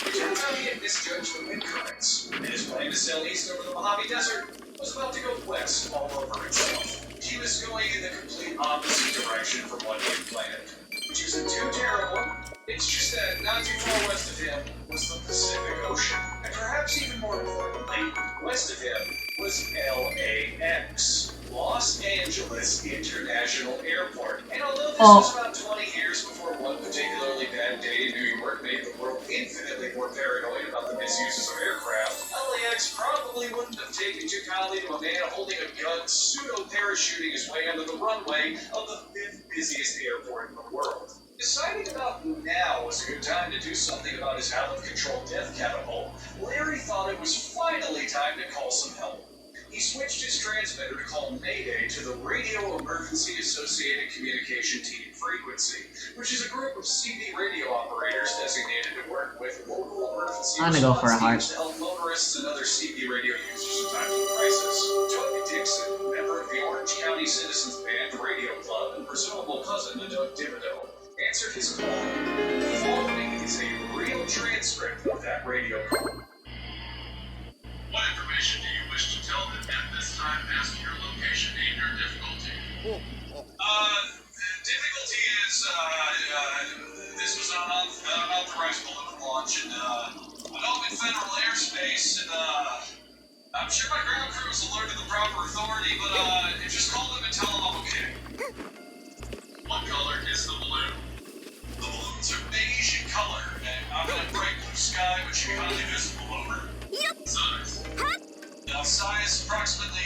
It turns out he had misjudged the wind currents, and his plan to sail east over the Mojave Desert was about to go west all over itself. He was going in the complete opposite direction from what he had planned, which isn't too terrible. It's just that not too far west of him was the Pacific Ocean, and perhaps even more importantly, west of him was LAX, Los Angeles International Airport. And although this was about 20 years before one particularly bad day in New York made the world infinitely more paranoid about the misuses of aircraft, LAX probably wouldn't have taken too kindly to a man holding a gun pseudo-parachuting his way under the runway of the 5th busiest airport in the world. Deciding about now was a good time to do something about his out-of-control death catapult, Larry thought it was finally time to call some help. He switched his transmitter to call Mayday to the Radio Emergency Associated Communication Team Frequency, which is a group of CB radio operators designated to work with local emergency I'm gonna go for a heart. teams to help motorists and other CB radio users in times of crisis. Doug Dixon, member of the Orange County Citizens Band Radio Club and presumable cousin to Doug Thibodeau, answered his call. The following is a real transcript of that radio call. What information do you wish to tell them at this time? Ask your location and your difficulty. The difficulty is, this was an unauthorized balloon launch, and, I'm in federal airspace, and, I'm sure my ground crew is alerted to the proper authority, but, just call them and tell them I'm okay. What color is the balloon? The balloons are beige in color, and I'm in a bright blue sky, which you're hardly visible over. Size? Size approximately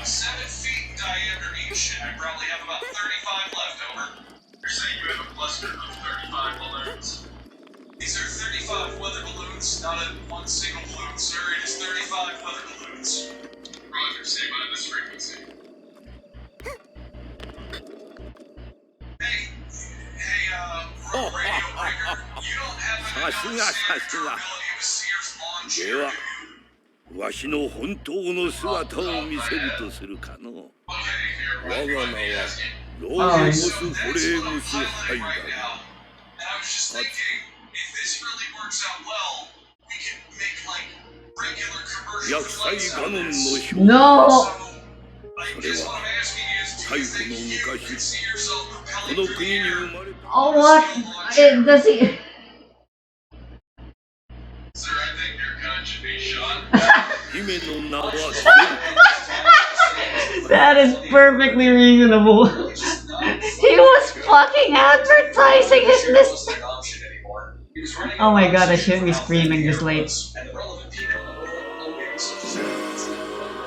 7 feet in diameter each, and I probably have about 35 left over. You're saying you have a cluster of 35 balloons? These are 35 weather balloons, not one single balloon, sir. It is 35 weather balloons. Roger, say by this frequency. Hey, radio breaker, you don't have an durability of Sears lawn chair, do you? わしの本当の姿を見せるとするかの。我が名はローモス・フレームス・ハイダー。厄災ガノンの表 No! それは太古の昔この国に生まれた Oh, what? Does he? Sir, I think your gun should be shot. 姫の名は That is perfectly reasonable. He was fucking advertising his mistake. Oh my god, I shouldn't be screaming this late. And the relevant people such as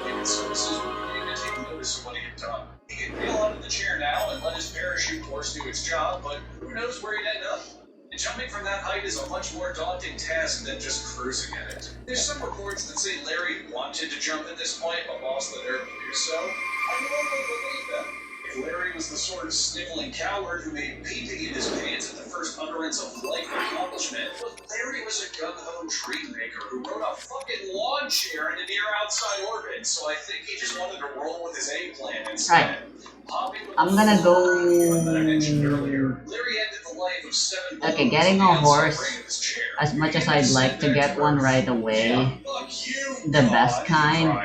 human services were beginning to take notice of what he had done. He could bail out of the chair now and let his parachute course do its job, but who knows where he'd end up. And jumping from that height is a much more daunting task than just cruising at it. There's some reports that say Larry wanted to jump at this point, but lost the nerve to do so. I normally believe them. If Larry was the sort of sniveling coward who made peeping in his pants at the first utterance of life accomplishment, but Larry was a gung-ho dream maker who rode a fucking lawn chair into near outside orbit, so I think he just wanted to roll with his A plan instead. I'm gonna go. Larry ended the life of 7 Okay, getting a horse, as much as I'd like to get one right away, the best kind.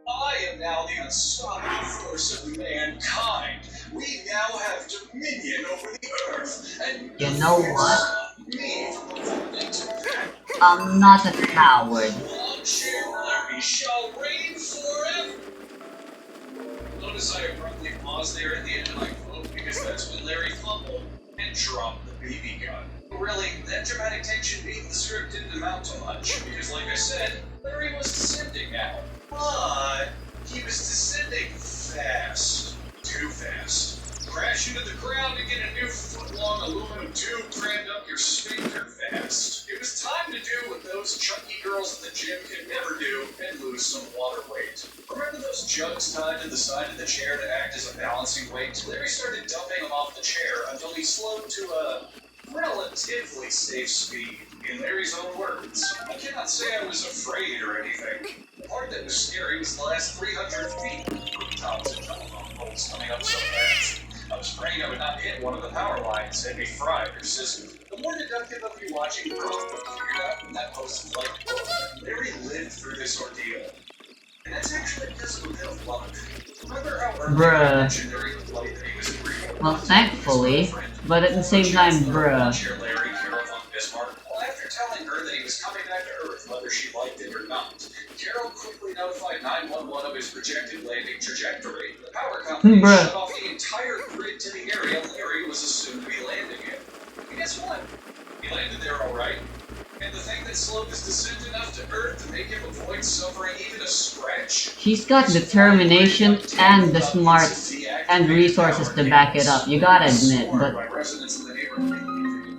I am now the unstoppable force of mankind. We now have dominion over the earth, and You know what? me from evolving to that. I'm not a coward. Chair Larry shall reign forever. Notice I abruptly paused there at the end of my quote because that's when Larry fumbled and dropped the BB gun. Really, that dramatic tension beat the script didn't amount to much because, like I said, Larry was descending now. But he was descending fast. Too fast. Crash into the ground to get a new foot-long aluminum tube crammed up your sphincter fast. It was time to do what those chunky girls at the gym can never do and lose some water weight. Remember those jugs tied to the side of the chair to act as a balancing weight? Larry started dumping them off the chair until he slowed to a relatively safe speed. In Larry's own words, I cannot say I was afraid or anything. The part that was scary was the last 300 feet. Rooftops and telephone poles coming up so fast. I was afraid I would not hit one of the power lines and be fried or sizzled. The more deductive of you watching Bro figured out in that post-flight book, Larry lived through this ordeal. And that's actually because of a bit of luck. Remember how early I mentioned during the flight that he was in Rio? Well, thankfully, but at the same time, bruh. Larry, Carol von Bismarck. Well, after telling her that he was coming back to Earth, whether she liked it or not, Carol quickly notified 911 of his projected landing trajectory. The power company shut off the entire grid to the area Larry was assumed to be landing in. And guess what? He landed there alright. And the thing that slowed his descent enough to Earth to make him avoid suffering even a scratch. He's got determination and the smarts and resources to back it up, you gotta admit, but...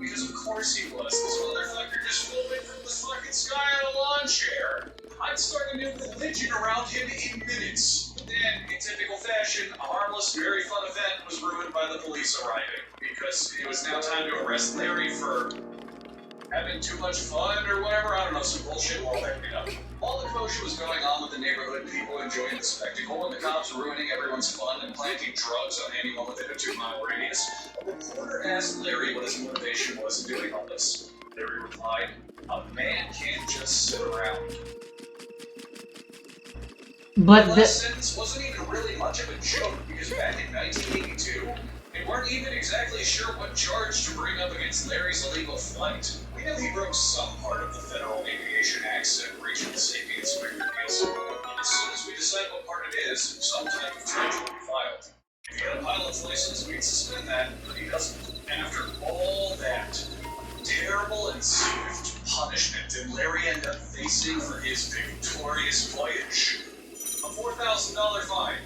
Because of course he was. This motherfucker just flew in from the fucking sky on a lawn chair. I'd start a new religion around him in minutes. Then, in typical fashion, a harmless, very fun event was ruined by the police arriving. Because it was now time to arrest Larry for... having too much fun or whatever, I don't know, some bullshit all that made up. While the commotion was going on with the neighborhood people enjoying the spectacle and the cops ruining everyone's fun and planting drugs on anyone within a 2-mile radius, a reporter asked Larry what his motivation was in doing all this. Larry replied, "A man can't just sit around." But the last sentence wasn't even really much of a joke, because back in 1982, they weren't even exactly sure what charge to bring up against Larry's illegal flight. We know he broke some part of the Federal Aviation Act separation of safety and security deals. As soon as we decide what part it is, some type of charge will be filed. If he had a pilot's license, we'd suspend that, but he doesn't. After all that terrible and swift punishment, and Larry ended up facing for his victorious voyage a $4,000 fine,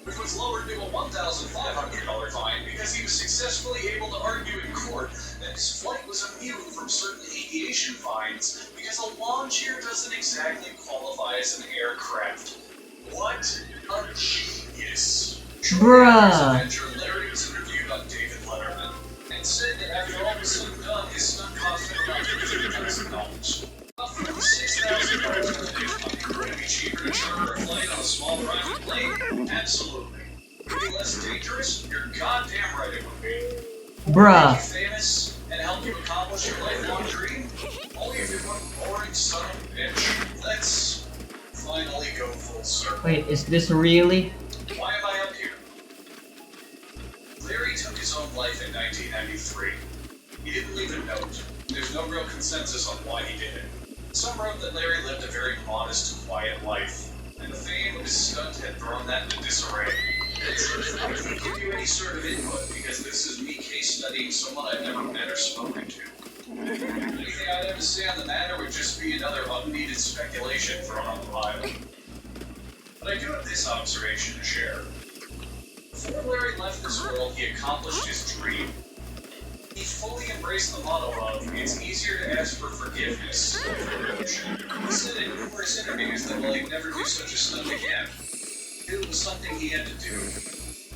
which was lowered to a $1,500 fine because he was successfully able to argue in court that his flight was immune from certain aviation fines because a lawn chair doesn't exactly qualify as an aircraft. What a genius! Bruh. Larry was interviewed on David Letterman and said that after all was said and done, his stunt cost him about $50,000. About $56,000 of today's money. Would it be cheaper to charter a flight on a small private plane? Absolutely. Would it be less dangerous? You're goddamn right it would be. Bruh. Make you famous and help you accomplish your lifelong dream? Only if you're one boring son of a bitch. Let's finally go full circle. Wait, is this really? Why am I up here? Larry took his own life in 1993. He didn't leave a note. There's no real consensus on why he did it. Some wrote that Larry lived a very modest, quiet life, and the fame of his stunt had thrown that into disarray. I can't give you any sort of input because this is me case studying someone I've never met or spoken to. Anything I'd have to say on the matter would just be another unneeded speculation thrown on the pile. But I do have this observation to share. Before Larry left this world, he accomplished his dream. He fully embraced the motto of, "It's easier to ask for forgiveness than for redemption." He said in numerous interviews that while he'd never do such a stunt again, it was something he had to do.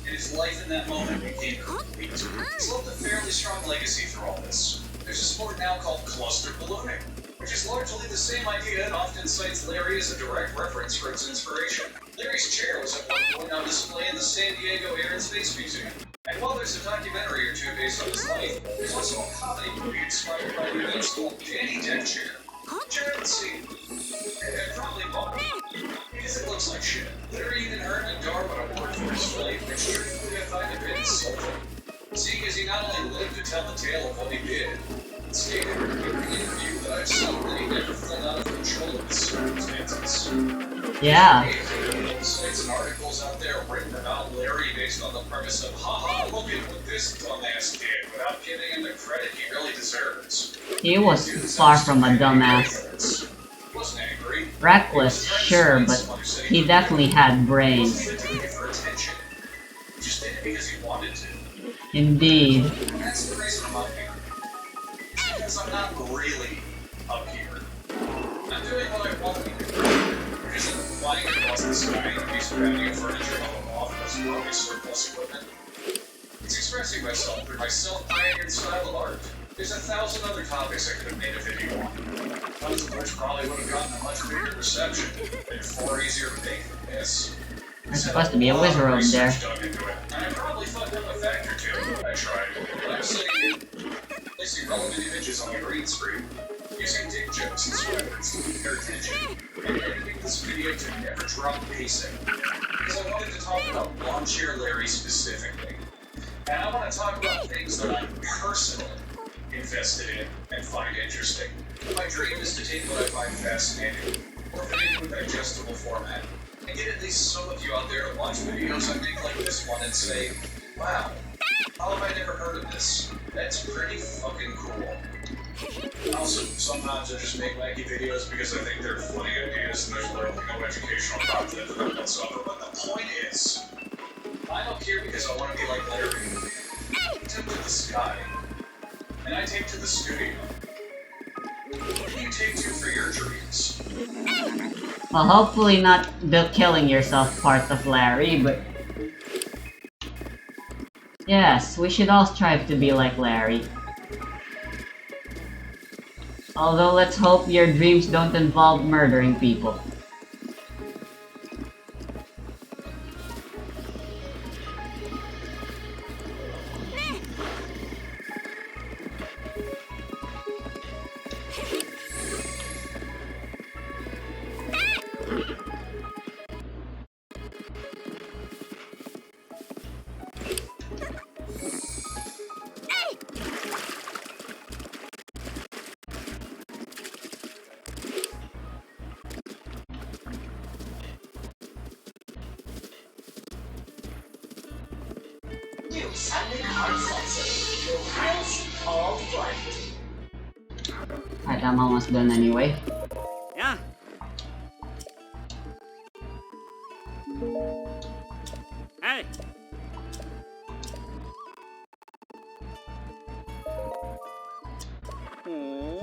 And his life in that moment became complete. He's left a fairly strong legacy through all this. There's a sport now called cluster ballooning, which is largely the same idea and often cites Larry as a direct reference for its inspiration. Larry's chair was at one point on display in the San Diego Air and Space Museum. And while there's a documentary or two based on his life, there's also a comedy movie inspired by the events called Danny Deck Chair, which I haven't seen. And probably bought because it looks like shit. Larry even earned a Darwin Award for his flight, which truthfully I find a bit insulting. Seeing as he not only lived to tell the tale of what he did, but stated in an interview that I've seen that he never felt out of control of his circumstances. Yeah. Sites and articles out there written about Larry based on the premise of, haha, look at what this dumbass did, without giving him the credit he really deserves. He was far from a dumbass. He wasn't angry. Reckless, sure, but he definitely had brains. He wasn't even doing it for attention. He just did it because he wanted to. Indeed. That's the reason I'm up here. Because I'm not really up here. I'm doing what I want to be doing. Which isn't flying across the sky in a piece of patio furniture on a loft that's probably surplus equipment. It's expressing myself through my self-pioneered style of art. There's 1,000 other topics I could have made a video on. Tons of which probably would have gotten a much bigger reception. Been far easier to make than this. There's supposed to be a wizard over there. Dug into it. And I probably fucked up a fact or two. I tried. But I'm sitting here, placing relevant images on the green screen, using dick jokes and swear words to keep their attention, and editing this video to never drop pacing. Because I wanted to talk about Lawn Chair Larry specifically. And I want to talk about things that I'm personally invested in and find interesting. My dream is to take what I find fascinating, or fit it into a digestible format, and get at least some of you out there to watch videos I make like this one and say, wow, how have I never heard of this? That's pretty fucking cool. Also, sometimes I just make wacky videos because I think they're funny ideas and there's literally no educational content for them whatsoever. But the point is, I'm up here because I want to be like Larry. I took to the sky, and I take to the studio. What do you take to for your dreams? Well, hopefully not the killing yourself part of Larry, but... Yes, we should all strive to be like Larry. Although let's hope your dreams don't involve murdering people. New Sunday card sensor. Your wheels all flight. Alright, I'm almost done anyway. Yeah. Hey.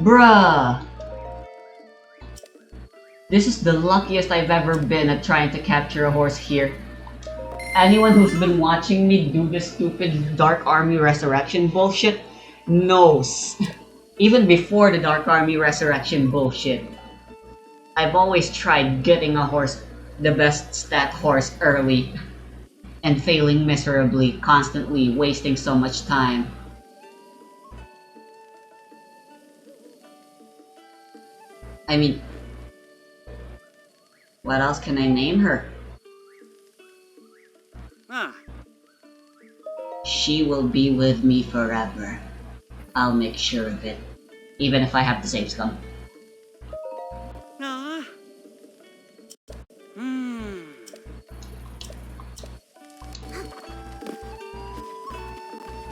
Bruh! This is the luckiest I've ever been at trying to capture a horse here. Anyone who's been watching me do this stupid Dark Army Resurrection bullshit knows. Even before the Dark Army Resurrection bullshit, I've always tried getting a horse, the best stat horse early, and failing miserably, constantly wasting so much time. I mean, what else can I name her? She will be with me forever. I'll make sure of it. Even if I have to save Scum.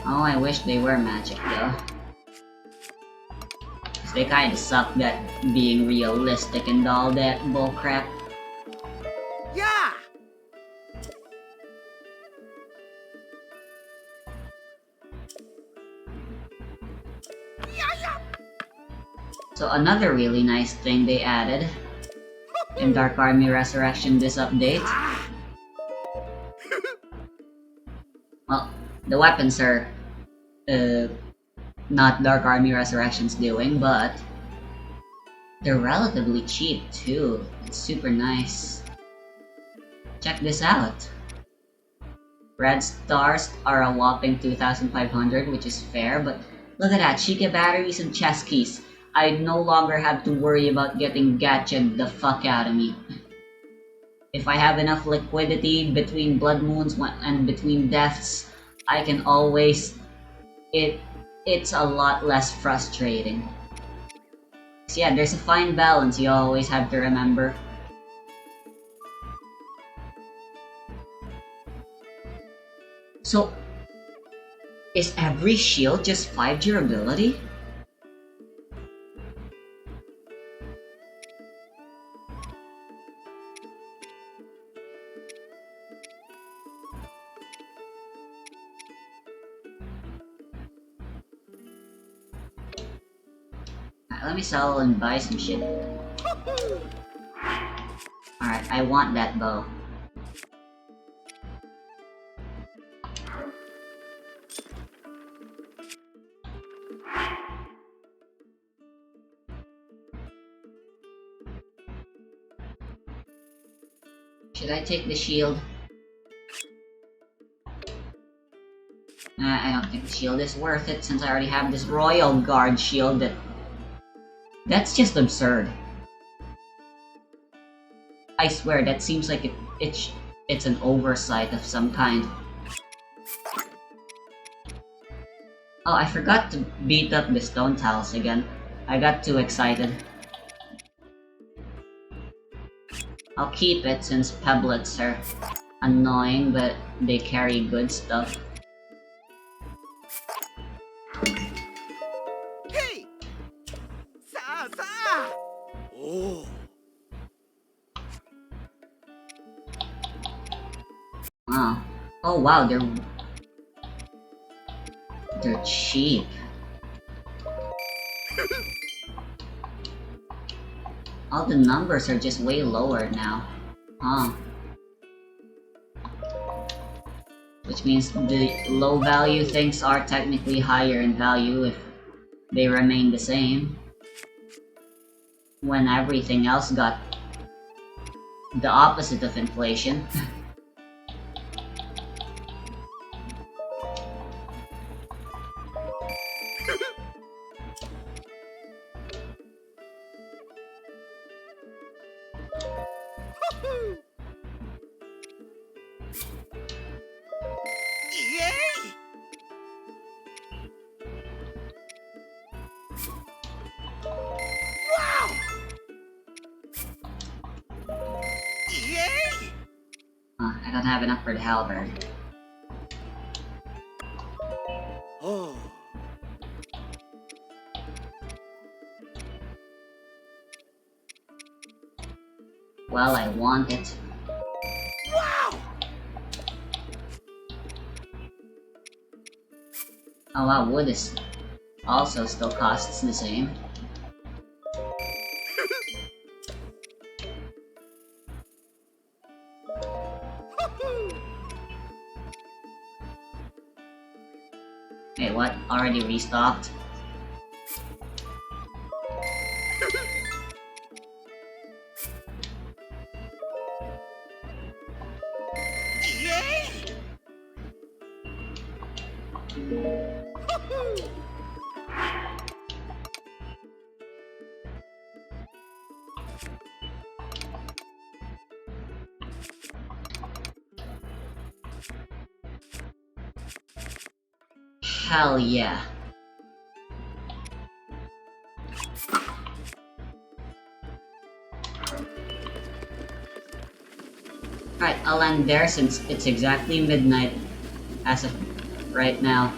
Oh, I wish they were magic though. 'Cause they kinda suck at being realistic and all that bullcrap. Yeah. So another really nice thing they added in Dark Army Resurrection this update. Well, the weapons are not Dark Army Resurrection's doing, but they're relatively cheap too. It's super nice. Check this out. Red stars are a whopping 2,500, which is fair, but look at that, Sheikah batteries and chest keys. I no longer have to worry about getting gatched the fuck out of me. If I have enough liquidity between blood moons and between deaths, I can always... It's a lot less frustrating. So yeah, there's a fine balance you always have to remember. So, is every shield just 5 durability? let me sell and buy some shit. Alright, I want that bow. Should I take the shield? I don't think the shield is worth it since I already have this Royal Guard shield that's just absurd. I swear, that seems like it's an oversight of some kind. Oh, I forgot to beat up the stone tiles again. I got too excited. I'll keep it since pebblets are annoying, but they carry good stuff. Hey! Oh. Wow. Oh wow, they're cheap. All the numbers are just way lower now. Huh. Which means the low value things are technically higher in value if they remain the same. When everything else got the opposite of inflation. I don't have enough for the halberd. Oh. Well, I want it. Wow! Oh wow, wood is also still costs the same. Wait, what? Already restocked? Hell yeah. Alright, I'll end there since it's exactly midnight as of right now.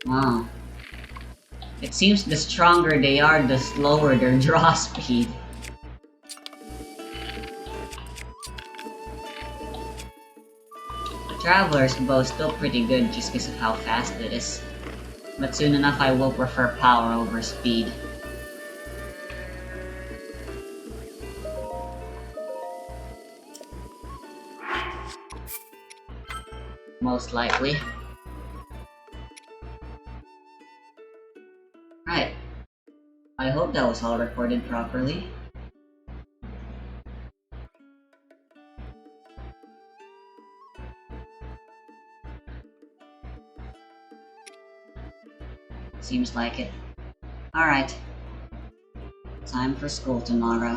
Wow. It seems the stronger they are, the slower their draw speed. The Traveler's bow is still pretty good just because of how fast it is. But soon enough I will prefer power over speed. Most likely. Right. I hope that was all recorded properly. Seems like it. Alright. Time for school tomorrow.